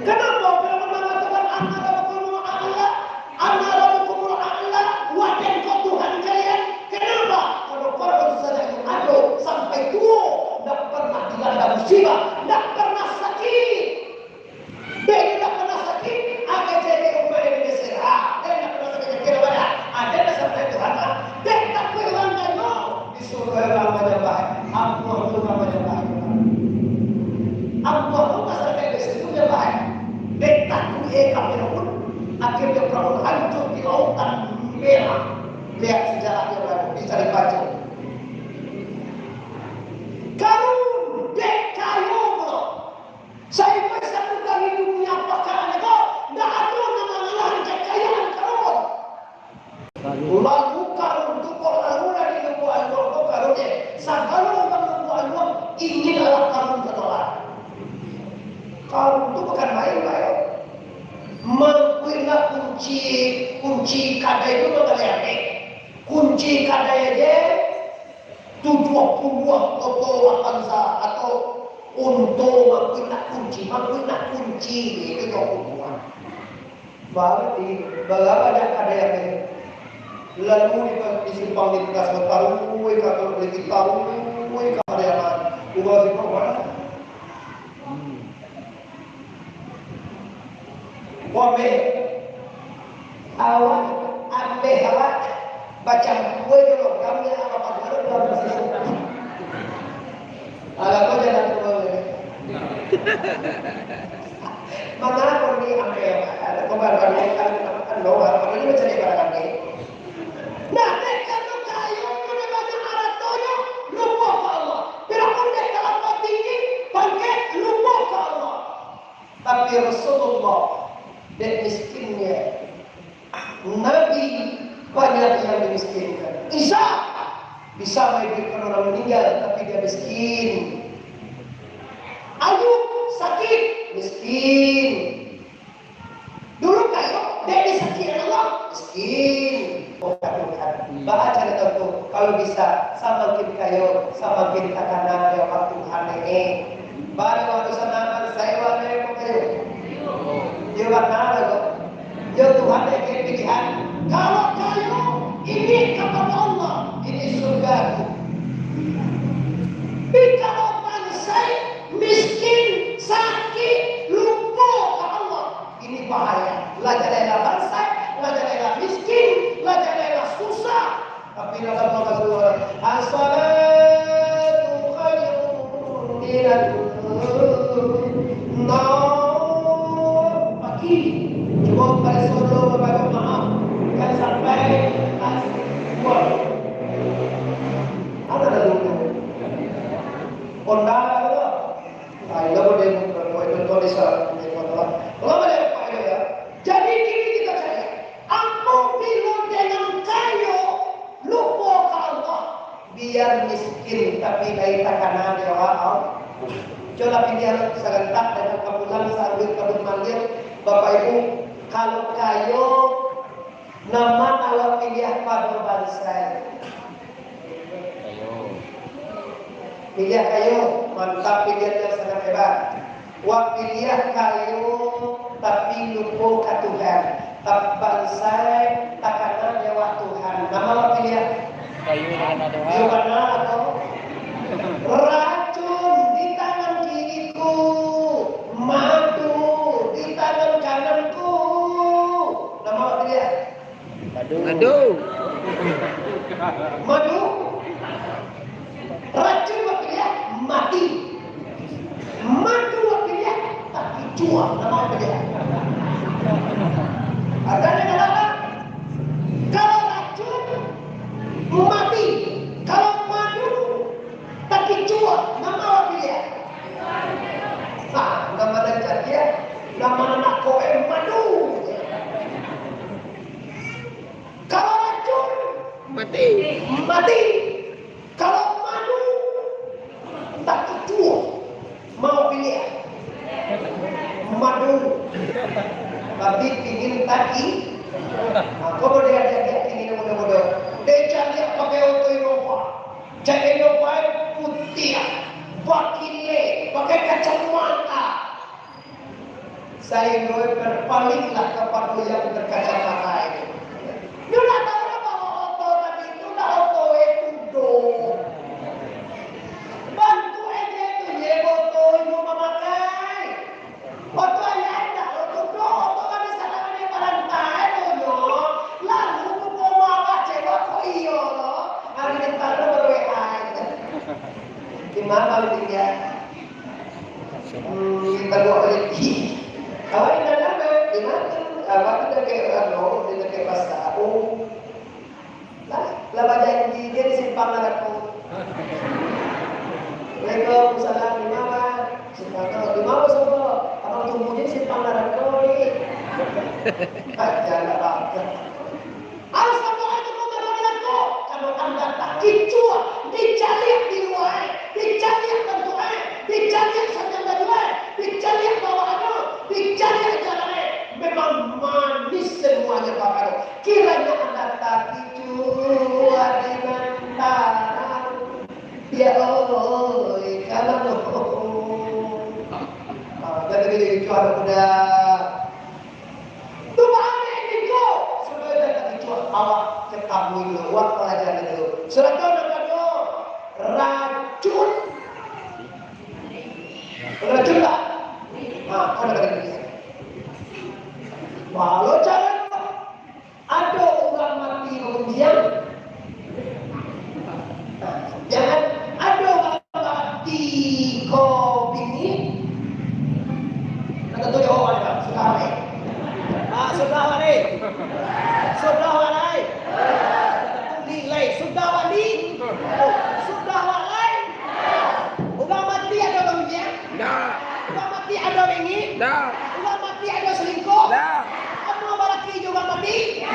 Kenapa Firaun mengatakan Ana-Rabbukumul A'la, wahai Tuhan kalian? Kenapa? Kalau Firaun saja yang adu sampai tua, tidak pernah dilanda musibah, tidak pernah sakit. Dia tidak pernah sakit, akan jadi umat yang diserah. Dia tidak pernah sakit, kira-kira ada sampai Tuhan. Dia tak pernah ngano disuruh orang menyembah. Allah itu menyembah. Allah itu sampai di situ menyembah. Dia tak pernah pun akhirnya Firaun hancur di lautan merah. Lihat sejarahnya baru dicari baca. Karun dek kayu bro. Saya satu kali dunia perkara itu tidak ada nama lain kekayaan karun. Lalu karun itu lalu lagi lupa karunnya. Segala orang lupa ingin adalah karun ketolak. Karun itu bukan main-main. Mengkuingat kunci kadai itu mengalami. Kunci kadai aja 70 atau untuk mengkuingat kunci itu yang berarti banyak kadai yang ini. Lalu disimpang di bekas tahu, kalau beli tahu, kadai yang ubah simpang mana? Wame awak ambil awak baca kue dulu kami apa dulu dalam sisi agak kau jangan kembali mana pun ni ambil ada pembaruan yang kan doa kalau ini mencari barang ni nah mereka tu kayu punya banyak arah toyo lupa ke Allah bila pun dia kalau tinggi bangkit lupa ke Allah tapi Rasulullah dan miskinnya Nabi banyak yang dimiskinkan. Isa bisa menghidupkan orang meninggal tapi dia miskin. Ayub sakit miskin. Dulu kayu dia disakiti Allah miskin. Oh Tuhan, baca itu kalau bisa semakin kayu semakin takanan ya Tuhan ini. Baru waktu sana saya wadah kayu. Dia mana kok? Ya Tuhan yang pilihan. Kalau kayu ini kepada Allah, ini surga. Tapi kalau bangsa miskin, sakit, lupa ke Allah, ini bahaya. Lajalela bangsa, lajalela miskin, lajalela susah. Tapi dalam Al-Quran, as-salatu khairun minan nawm. Cuma pada solo berbagai maaf kan sampai buat ada dulu kondak itu saya boleh menulis kalau boleh pakai ya jadi kini kita cari apabila dengan kayu lupa ke Allah biar miskin tapi dari takanan dia Allah coba pilihan serentak dengan kabulan sambil kabut manggil Bapak Ibu kalau kayu nama awak pilih pada bangsa pilih kayu mantap pilihannya sangat hebat wak pilih kayu tapi lupa ke Tuhan tak bangsa takanan nyawa Tuhan nama awak pilih kayu mana doa kayu mana atau racun di tangan kiriku madu di tangan kananku nama apa dia? Aduh. Madu racun cuak nama apa dia? Ada negara kalau racun mati, kalau madu tapi cuak nama apa dia? Nah, nama lancar dia, nama anak kowe madu. Kalau racun mati. Kalau madu tak ketua mau pilih madu tapi pingin tadi kalau dia pingin mudah-mudah dia cari pakai auto Innova cari Innova putih pakai kacamata saya berpalinglah kepada yang berkacamata itu. Dia tak tahu apa auto tadi itu dah auto itu bantu aja itu ya auto ibu memakai auto aja ada auto kan bisa lawan yang barantai loh lalu buku mama cewek kok iyo loh hari ini baru WA gimana lu dia kita dua kali awal ini ada gimana awal kita kayak dia kayak pasta lah baca yang dia disimpang aku Waalaikumsalam di mana? Simpang di mana semua? Abang tunggunya simpang aku ni. Jangan apa. Harus kamu aja mengenal aku. Kalau anda tak kicua, dicari di luar, dicari bentuknya, dicari saja dari luar, dicari bawaannya, dicari jalannya. Memang manis semuanya bapak. Kiranya anda tak kicua di antara. Ya Allah, kalau jadi itu ada muda. Tu mana ini kau? Sudah dah itu awak ketahui dulu, awak pelajari dulu. Sudah kau namanya racun. Racun lah. Nah, kau nak kata ni. Walau jangan ada orang mati kemudian. Jangan ada orang mati kau bini. Kata tu jawab ada. Sudah hari. Sudah hari. Sudah hari. Nilai sudah wali. Sudah wali. Orang mati ada bangnya? Dah. Orang mati ada bengi? Dah. Orang mati ada selingkuh? Dah. Apa lelaki juga mati?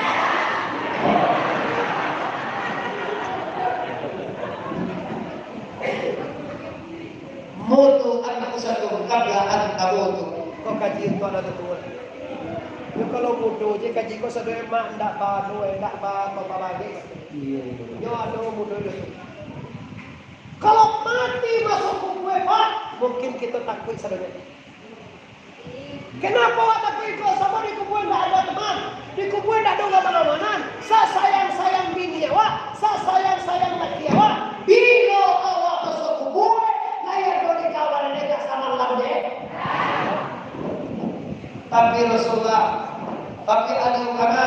Mutu anak satu kablaan kamutu. Kau kaji itu ada betul. You kalau bodoh je kaji kau sadar mak ndak baru ndak apa lagi. Yo ada bodoh itu. Kalau mati masuk kubur Pak, mungkin kita takut sadarnya. Kenapa awak takut kau sama di kubur ndak ada teman? Di kubur ndak ada mana-mana. Saya sayang bini awak, saya sayang laki awak. Bila awak masuk kubur saya boleh kawan dia sama lamnya. Tapi Rasulullah, tapi ada ulama,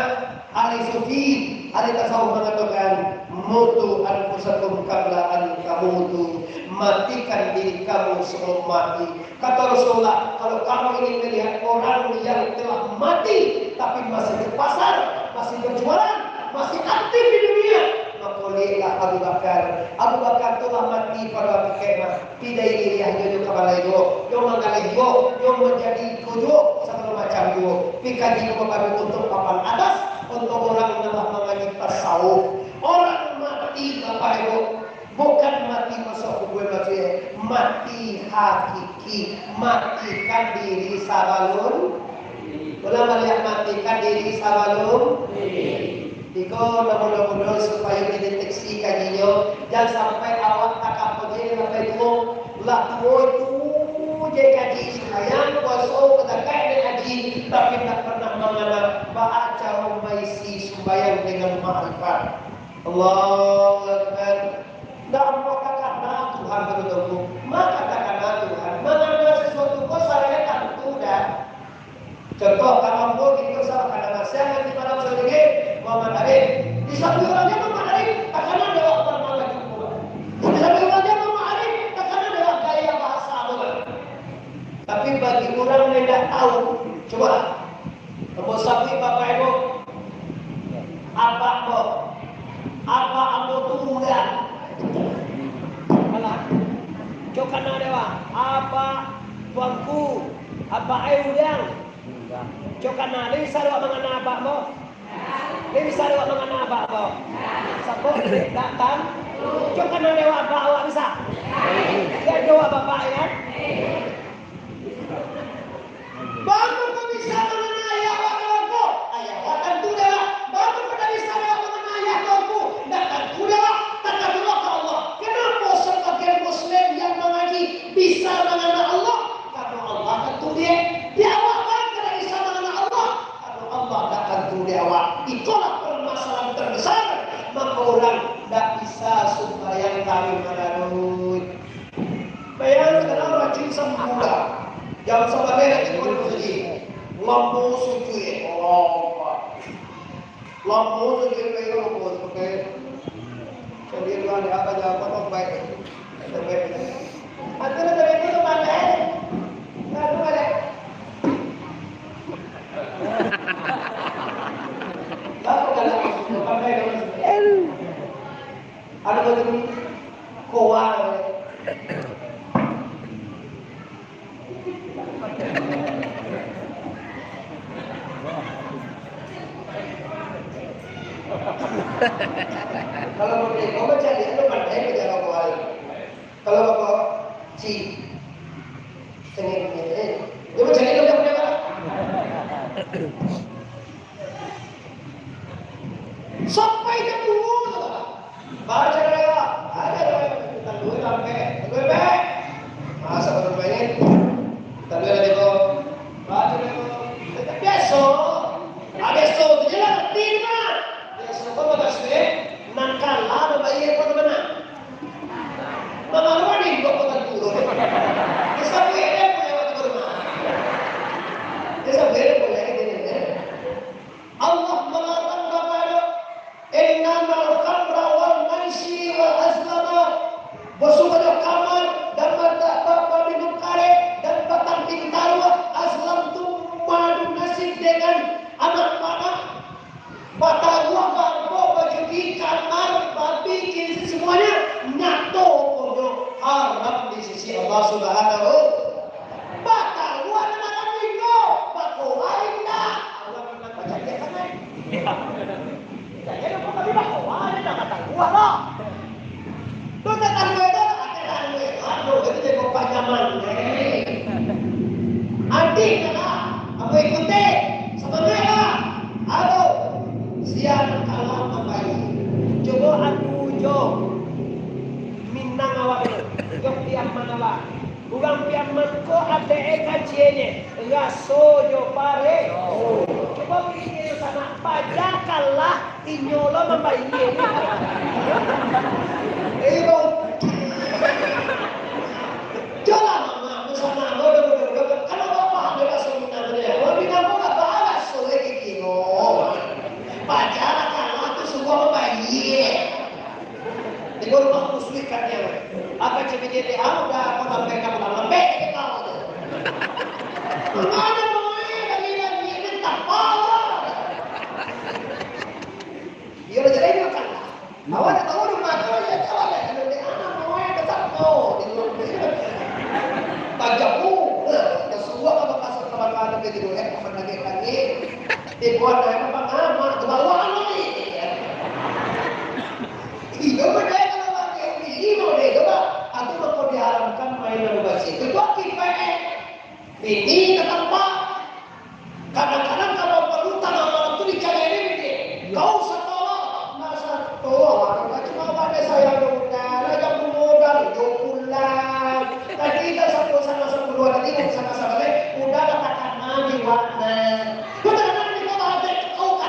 ahli sufi, ahli tasawuf mengatakan mutu anfusakum qabla an tamutu, matikan diri kamu sebelum mati. Kata Rasulullah, kalau kamu ingin melihat orang yang telah mati tapi masih di pasar, masih berjualan, masih aktif di dunia, maka lihatlah Abu Bakar. Abu Bakar telah mati pada waktu kiamat. Tidak ini yang jadi kepala itu, yang mengalih itu, yang menjadi kudu, segala macam itu. Pikaji kepada untuk papan atas, untuk orang yang mengaji tasawuf. Orang mati Bapak Ibu, bukan mati masuk kubur mati hakiki, matikan diri sabalun. Ulama lihat matikan diri sabalun. Iko mudah-mudahan supaya dideteksi kajinya, jangan sampai awak tak apa je sampai tu lah tu je kaji sayang kuasa kedakai dan haji tapi tak pernah mengenal baca umaisi sembahyang dengan ma'rifat. Allahu Akbar. Tak apa kata Tuhan betul-betul. Maka kata Tuhan mengenal sesuatu kau saya tak dah. Contoh kalau kita sama kadang saya di malam sedikit Muhammad Arif. Di samping orangnya Muhammad Arif, tak kena ada waktu bermalam juga. Di samping orangnya Muhammad Arif, tak kena ada waktu gaya bahasa juga. Tapi bagi orang yang tidak tahu. Coba. Kamu sabui bapak ibu. Apa kok? Apa ambo tunggal? Malah. Coba na dewa. Apa tuanku? Apa ayu yang? Coba na. Ini bisa dewa mengenai abak mo? Ini bisa dewa mengenai abak mo? Sabuk datang. Coba na dewa abak awak bisa? Dia jawab bapak ya. Baru kau bisa mengenai awak tuanku. Ayah awak tentu dewa. Baru kau bisa dewa mengenai ayah tuanku. Dan tentu dewa. Takkanlah ke Allah. Kenapa sebagian Muslim yang mengaji bisa mengenal Allah? Karena Allah tentu dia. Dia awak kan tidak bisa mengenal Allah. Karena Allah tak tentu dia awak. Itulah permasalahan terbesar. Maka orang tak bisa supaya kami mengenal. Bayang sekarang rajin semula. Jam sebagai lagi pun bersedia. Lampu sujud. Allah. Lampu sujud kayak lampu sebagai. Jadi lu ada apa jawab apa baik. Baik. Atau dari itu tuh mana? Lalu ada. Lalu kalau pakai ada betul kowa. Kalau mau beli, kau baca dia tu pandai kerja kau awal. Kalau kau si sengit ni, dia baca dia tu apa? Sampai dia dulu, baca dia, ada kita dulu sampai, dulu baik. Masa baru main, tapi ada dia baca dia, biasa, biasa tu je lah, tidak. Kau tak suka, nak kalah membayar apa mana? Mana orang ni kau tak turun. Esok dia punya waktu bermana. Esok dia punya ini. Allah melarang kepada innamal khamra wal maisir wal azlama bersuara kamar dan mata minum karet dan batang pintaru azlam tu madu nasib dengan anak panah mata gua garbo baju kamar babi kiri semuanya nyato kodo haram di sisi Allah Subhanahu. Mata gua anak minggu bako aina Allah nak baca dia kan. Jadi kau kami bako aina kata gua lah. Tu tak tahu ada aduh jadi kau panjaman. Adik lah apa ikuti sebenarnya aduh siang kalah membayi. Coba aku jom minang awak jom piam manawa. Bukan piam manko ada kajiannya. Raso jo pare. Coba pergi ke sana. Pajakanlah inyolo membayi ini. Ibu. Jalan mama ke sana. Kalau bapak ada seminat dia. Kalau minang kau tak balas soleh kikino. Pajakanlah itu semua membayi. Di rumah muslikan dia. Apa cemete dia udah apa sampai kamu lembek kita tu. Mana boleh lagi ini tak power. Dia dah jadi makan. Awak dah tahu rumah kau ya awak dah ada di anak boleh tetap kau di rumah. Tajamu. Kesuap apa kasar kawan-kawan ke tidur apa lagi. Dibuat dari apa nama kebawa ni. Hidup berdaya kalau pakai ini boleh coba. Aku mau diharamkan mainan basi. Ketua KPN. Ini ke tempat. Kadang-kadang kalau perlu tanah malam tu dicari ini. Kau sekolah masa tua. Cuma pada saya dona, jam modal, jom pulang. Tadi kita sama-sama dua tadi sama-sama udah katakan mandi warna. Kadang-kadang kita ada kau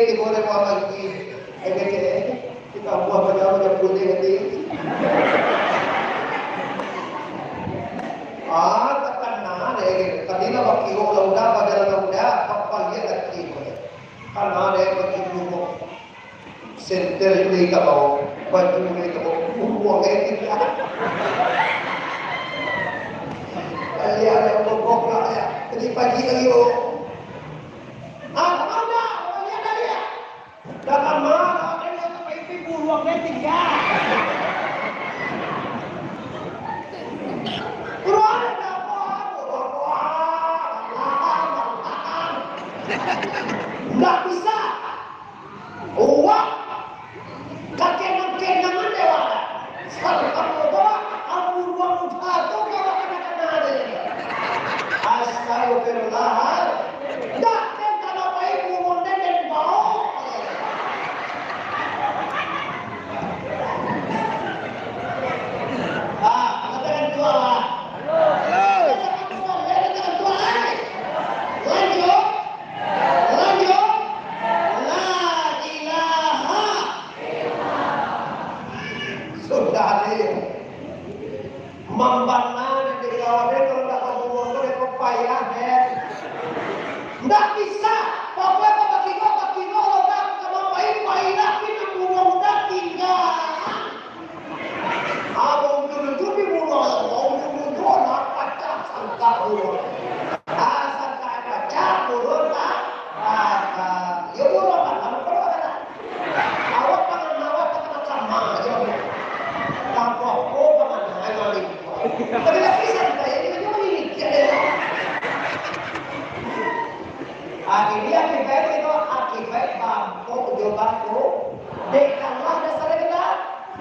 timur yang mau lagi. Kita buat berjauh yang putih nanti. Terkena deh. Kanina waktu udah pada udah apa dia lagi. Karena ada bagi dulu center ini kalau baju ini kalau buang kita. Kalian yang bobok lah ya. Jadi pagi lagi oh. Mana? Lihat tadi ya. Datang mana? Ada yang sampai itu buangnya tinggal. Nggak bisa. Uang. Kakek-kakek dewa. Kalau kamu doa, aku uang jatuh kalau kena ada. Astagfirullah. Nggak kalau baik umurnya dan mau. Katakan tua lah. Membana di kawasan kalau tak ngomong itu payah deh. Nggak bisa. Pokoknya bagi kau orang sama baik lagi ngomong tak tinggal. Abang dulu di mulai, abang dulu nak pacak sangka urut. Sangka pacak urut tak. Ya urut kan, urut. Awak pangan sama aja. Kapok pangan lagi. Tapi tak bisa saya ini cuma ini dia. Akhirnya akibat bangko jobaku. Dek kalah dasar kita.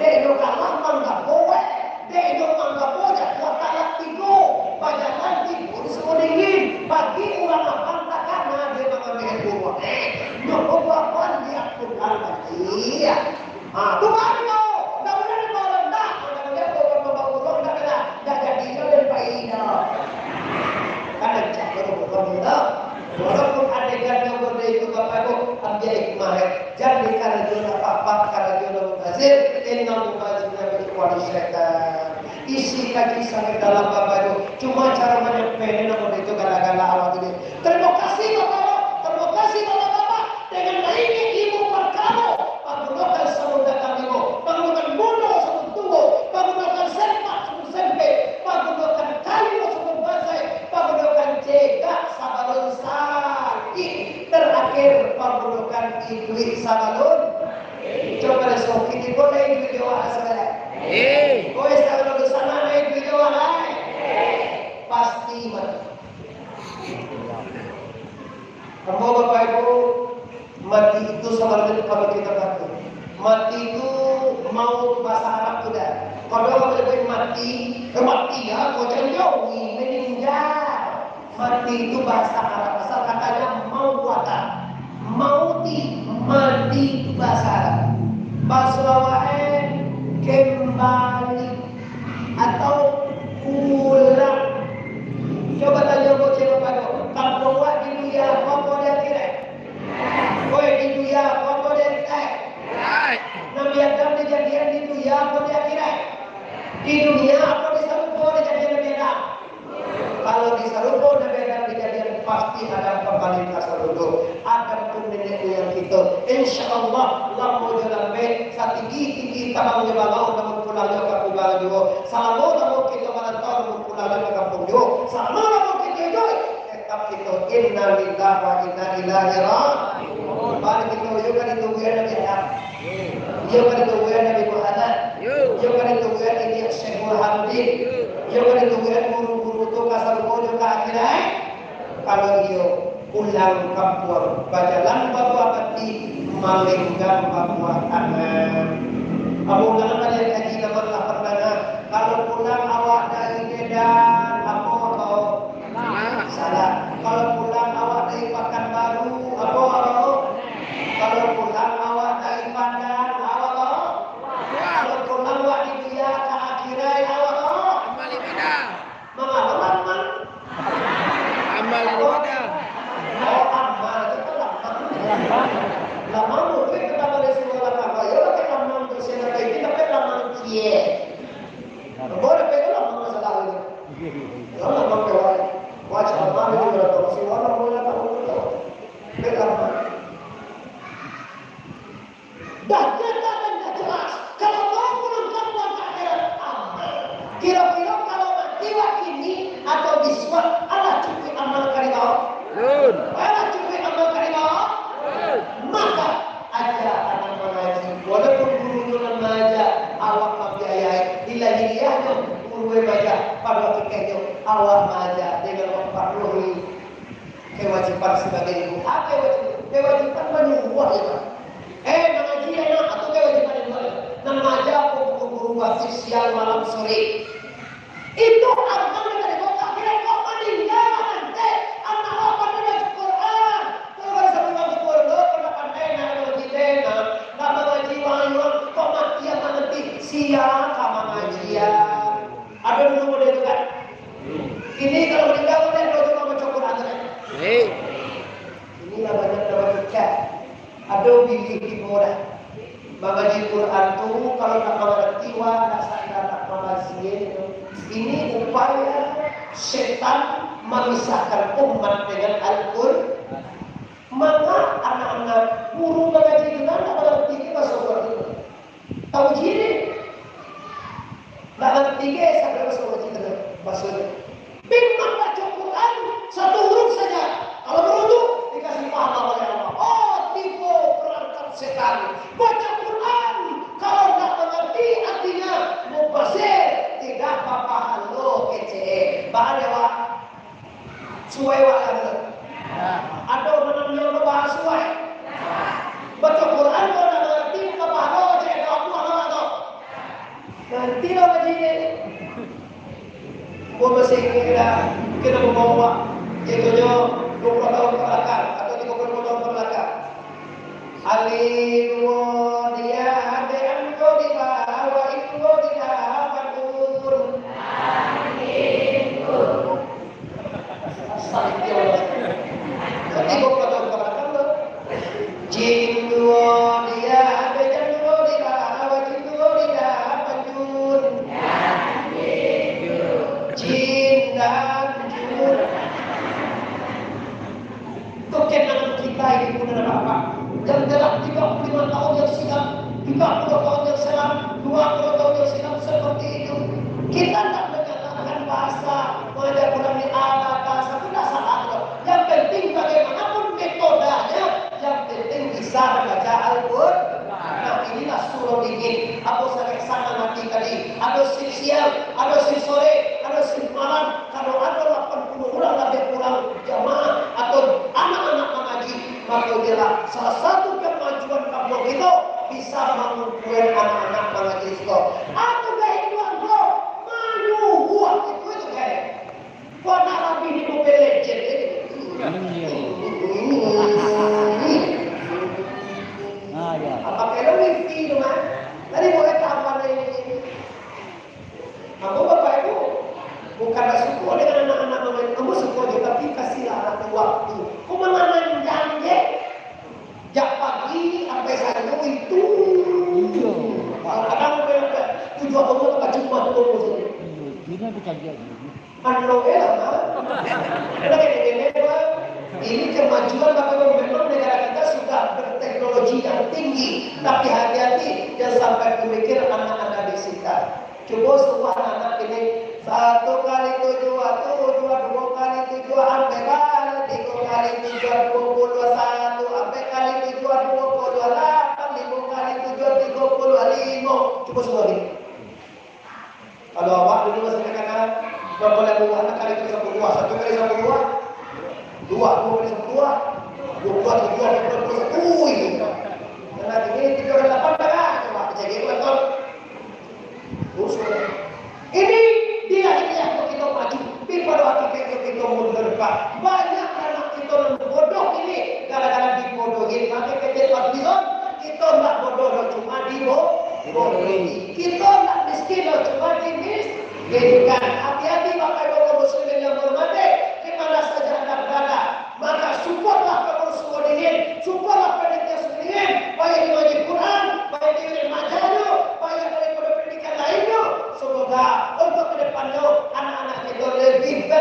Dek do kalah manggapo. Dek do manggapo jatuh kalah tigo. Bajangan tigo semua dingin. Bagi orang apang tak karena dia mengambil buah. Nyoko buah dia pun lagi. Tu baru. Walaupun adegan yang berdua itu bapakku ambil hikmah jadi karena jodoh apa karena jodoh mubazir inna mubazirnya berkuali syaitan isi kaki sampai dalam bapakku cuma cara menyampaikan namun itu gala-gala awak ini terima kasih bapak dengan baiknya ibu berkamu menggunakan sabun kamimu menggunakan bodoh sabun tunggu menggunakan sempak sabun sempe menggunakan kayu sabun basai menggunakan cegak sabalun sakit terakhir menggunakan iblis sabalun coba lesok ini boleh video asal oh sabalun sana naik video lain pasti mati. Kamu Bapak Ibu mati itu sama dengan kalau kita kata mati itu mau bahasa Arab sudah kalau kita bilang mati ya kau jauh meninggal mati itu bahasa Arab asal katanya mau buatan mati itu bahasa Arab bahasa lawan kembali atau pulang coba tanya bocil Bapak kampung wak di dunia apa dia kira kowe di dunia apa dia kira Nabi Adam dijadikan di dunia apa dia kira di dunia apa disarupo dijadikan Nabi Adam kalau disarupo Nabi Adam dijadikan pasti Adam kembali ke sarupo Adam pun nenek moyang kita insyaallah lamu jalan baik satinggi tabang jebalo namun pulangnya ke kugal juga salamu namun kita merantau namun pulangnya ke kampung juga salamu namun kita joy tetap kita inna lillahi wa inna ilaihi raji'un balik kita juga ditungguin Nabi Adam juga ditungguin Nabi Muhammad juga ditungguin ini Syekhul Hamdi juga ditungguin guru-guru itu kasar juga akhirnya kalau dia pulang kampung bajalan bapak pati malinggang bapak tangan Abu Lanang ada haji nomor 8 perdana kalau pulang awak dari Medan apa salah kalau pulang awak dari Pekanbaru apa kalau pulang awak dari Padang apa kalau pulang awak di Buya ke akhirai awak Amal ibadah. amal Amal ibadah. amal itu kan Lama pakai wajah kami juga tahu si orang mulai tahu. Kenapa? Dah kita dan dah jelas. Kalau mau menangkap warga akhirat amal. Kira-kira kalau mati wakini atau biswa Allah cukup amal karimau. Allah cukup amal karimau. Maka aja anak mengaji. Walaupun guru mengajar awak membiayai. Ilahiyahnya guru mengajar pada kekenyo awak mengajar dengan memperluhi kewajiban sebagai ibu. Apa kewajiban menyuruh ya Pak? Mengaji enak atau kewajiban itu ada? Mengajar guru wajib siang malam sore. Itu artinya dari kota kira kau meninggal nanti anak apa dengan Quran? Kalau sampai baca Quran, kalau pandai nak mengaji benar, nak mengaji wayang, kau mati yang mengerti siang kamu mengajian. Ada dulu model itu kan? Ini kalau meninggal boleh doa baca Quran kan? Inilah banyak dapat ikat. Ada pilih hiburan. Mengaji Quran tu kalau tak mengerti nak sadar tak mengaji. Ini upaya setan memisahkan umat dengan Al-Quran. Maka anak-anak guru mengaji dengan tak mengerti bahasa Quran itu. Tahu jadi? Tak mengerti sampai bahasa Quran itu maksudnya. Bimbang baca Quran satu huruf saja. Kalau beruntung dikasih pahala oleh Allah. Oh, tipu perangkap setan. Baca Quran kalau tak mengerti artinya mubazir, tidak apa-apa halo kece. Bahaya wak. Suai wak ada. Ada orang yang bahas suai. Baca Quran kalau tak mengerti apa halo kece. Aku halo. Nanti lah begini. Gua masih kita membawa itunya 20 tahun ke belakang atau 30 tahun ke belakang. Alimu dia ada angko di bawah itu di dapat turun. Alimu. Asal jadi 20 tahun ke belakang tu. Jindu dia ada angko di bawah itu di dapat turun. Jin dan jun. Kekenangan kita ini pun ada apa? Yang telah 35 tahun yang silam, 30 tahun yang silam, 20 tahun yang silam seperti itu. Kita tak mengatakan bahasa, mengajar Quran di alat bahasa tidak salah. Yang penting bagaimanapun metodenya, yang penting bisa membaca Al-Quran. Nah inilah surah dingin. Atau sampai sana nanti tadi. Ada sim siang, ada sim sore, ada sim malam. Kalau ada 80 orang lebih kurang jamaah atau anak-anak mengaji, maka inilah salah satu kemajuan kampung itu bisa mengumpulkan anak-anak mengaji itu. Atau kehidupan itu manuhua itu kayak. Kau nak lebih di Mobile Legend ini. Apa kalau wifi tu kan? Tadi boleh kapan ini? Kamu bapak ibu bukan suka dengan anak-anak mama, kamu suka juga tapi kasihlah anak waktu. Kau mana janji? Jak pagi sampai sana itu. Kadang tujuan kamu tak cuma tu. Ini bukan dia. Anu lah, ini kemajuan bapak memang negara kita sudah berteknologi yang tinggi, tapi hati-hati jangan sampai memikir anak-anak disita. Coba semua anak ini 1 kali 7 2 kali 7 sampai kali 3 kali 7 21 sampai kali 7 28 5 kali 7 35. Coba semua ini. Kalau awak dulu masih katakan berapa lalu anak kali itu 1 kali 1 2 kali 1 2 21 dan ini 38 kan coba cek itu betul. Ini dia untuk kita maju. Tapi pada waktu kita mundur Pak, banyak anak kita yang bodoh ini gara-gara dibodohin. Maka kita kita tak bodoh cuma dibodohi. Kita tak miskin cuma dimiskinkan. Hati-hati Bapak Ibu muslimin yang berhormat, di mana saja Anda berada. Maka supportlah pengurus Suwodingin, supportlah panitia Suwodingin, baik di Majid Quran, baik di Majalah, baik daripada pendidikan lainnya. Semoga untuk ke depannya anak-anak kita lebih baik.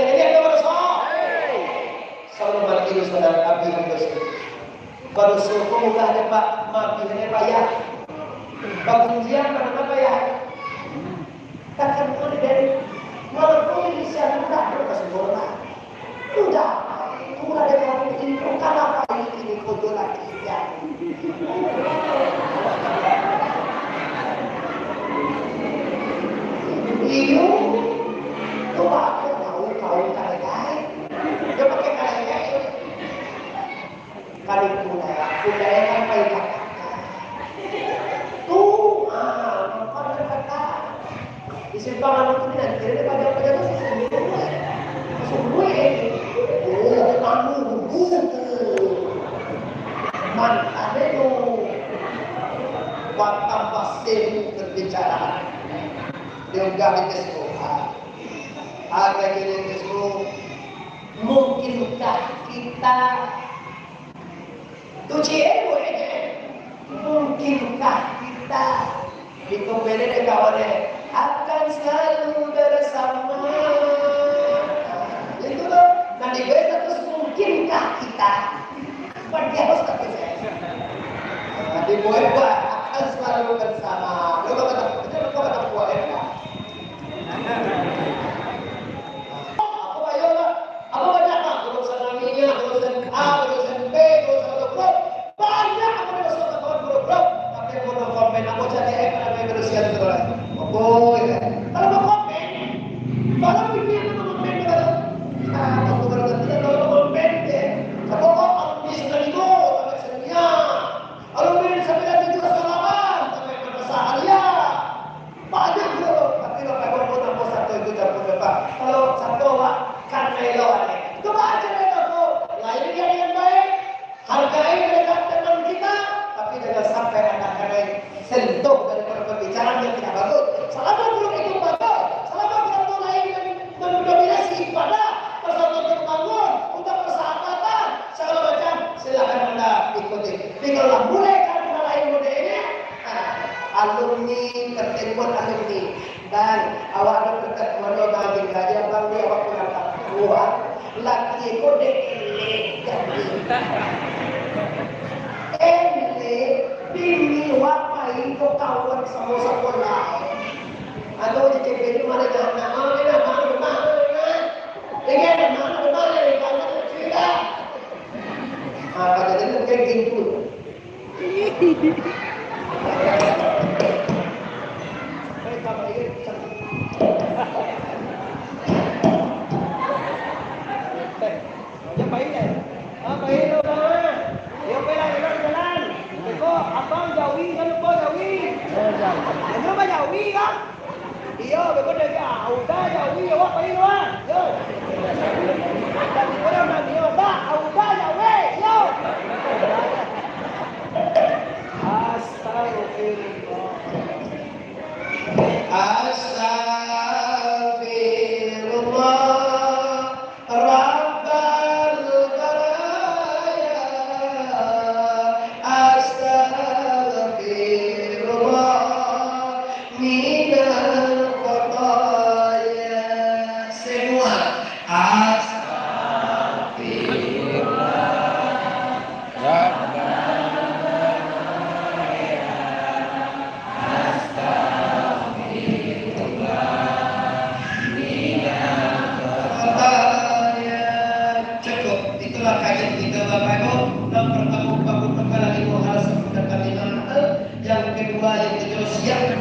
ini ada dosa. Sama mati dosa dan api dosa. Baru suku muka ada Pak mati ini payah. Pengujian pada payah. Takkan boleh dari walaupun di sana tidak bersempurna. Sudah, sudah ada kamu ini bukan apa ini kodoh lagi ya. Iyo, tu aku tahu kali-kali. Dia pakai kali-kali. Kali budaya kan pakai kata. Tuh, apa kata? Di simpangan itu tidak kira pada itu semua ini. Oh, kamu mantan itu waktu pasir berbicara. Dia gak sekolah. Ada gini sekolah. Mungkinkah kita tuh cewek aja? Mungkinkah kita dikembali dengan kawannya akan selalu bersama? Itu loh. Nanti gue terus mungkinkah kita? Berarti harus tapi saya. Nanti gue akan selalu bersama. Lo kata kuat ya. Apa banyak lah, urusan namanya, urusan A, urusan B, urusan grup, banyak aku ada soal grup. Tapi aku mau komen, aku jadi apa berusia itu lah. Oke, kalau mau komen, kalau begini aku mau komen kalau aku berarti kalau komen deh, kalau aku bisa itu, tapi sebenarnya, kalau begini sampai nanti juga selamat, sampai pada seharian. Banyak bro, tapi kalau kamu mau satu itu jangan lupa. Kalau satu kan melo coba aja melo bro, lain dia yang baik, hargai mereka teman kita, tapi jangan sampai anak-anak sentuh dari pembicaraan yang tidak bagus. Selama belum itu bagus, selama belum lain yang mendominasi ibadah, persatuan terbangun untuk persahabatan, segala macam, silakan anda ikuti. Tapi kalau mulai karena lain model ini, alumni tertimbun alumni dan awak dekat mana bagi gaya bang dia awak pulang tak keluar laki kode ele bini wapai ko kawan sama lain atau di TV mana jangan mana dengan mana kalau cerita jadi mungkin gitu. Dia baik ya? Baik tu bang. Dia jalan. Tengok abang Jawi kan lupa Jawi. Anu apa Jawi kan? Iya, betul dia. Udah Jawi awak baik tu ah. Yo. Tapi orang nak dia dah, udah Jawi. Yo. Astagfirullah.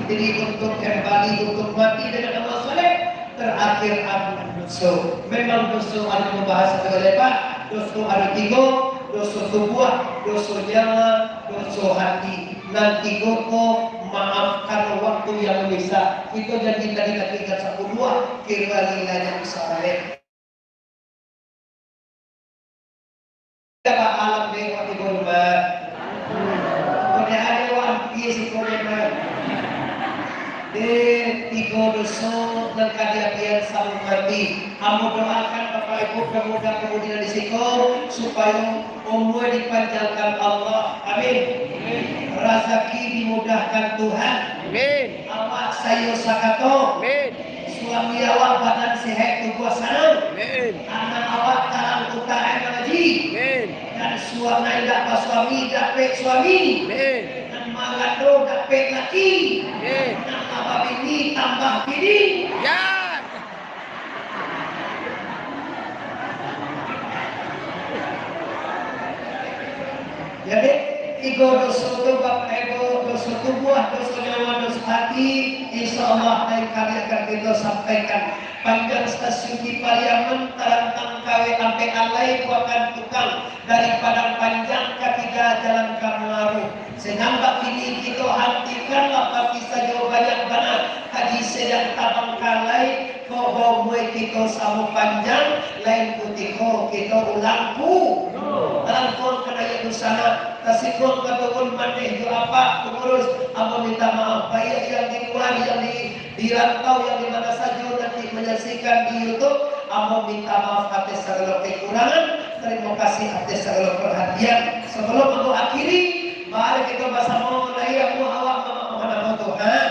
Diri untuk kembali untuk mati dengan amal soleh terakhir amal dosa. Memang dosa ada membahas oleh Pak. Dosa ada 3, dosa tubuh, dosa nyawa, dosa hati. Nanti koko maafkan waktu yang bisa. Itu jadi tadi kita satu dua kira nilainya besar. Apa alam dewa di rumah? Udah ada wampi si komentar. Tiga dosa dan kehadiran sang mati. Kamu doakan Bapak Ibu pemuda kemudian disiko supaya umur dipanjangkan Allah. Amin. Rezeki dimudahkan Tuhan. Amin. Awak sayo sakato. Amin. suami awak badan sehat tubuh sanang. Anak awak tarang utara mengaji. Dan suami dapat suami dapat suami. Dan magado dapat laki. Dan apa bini tambah bini. Jadi tiga dosa tu bab ego, dosa tubuh, dosa nyawa, dosa hati. Insya Allah lain kali akan kita sampaikan. Panjang stasiun di Parliamen terantang kawe sampai alai buakan tukang dari Padang Panjang ketiga Jalan Kamlaru. Senambak ini kita hentikan apa bisa jauh banyak benar. Haji sedang tabang kalai kau buat kita sama panjang lain putiko kita ulangku. Alangkor kena itu sana tasikon katakan maneh itu apa pengurus apa minta maaf baik yang di luar yang di rantau yang di mana saja nanti menyaksikan di YouTube apa minta maaf atas segala kekurangan. Terima kasih atas segala perhatian. Sebelum aku akhiri, mari kita bersama mengenai aku awak mana Tuhan.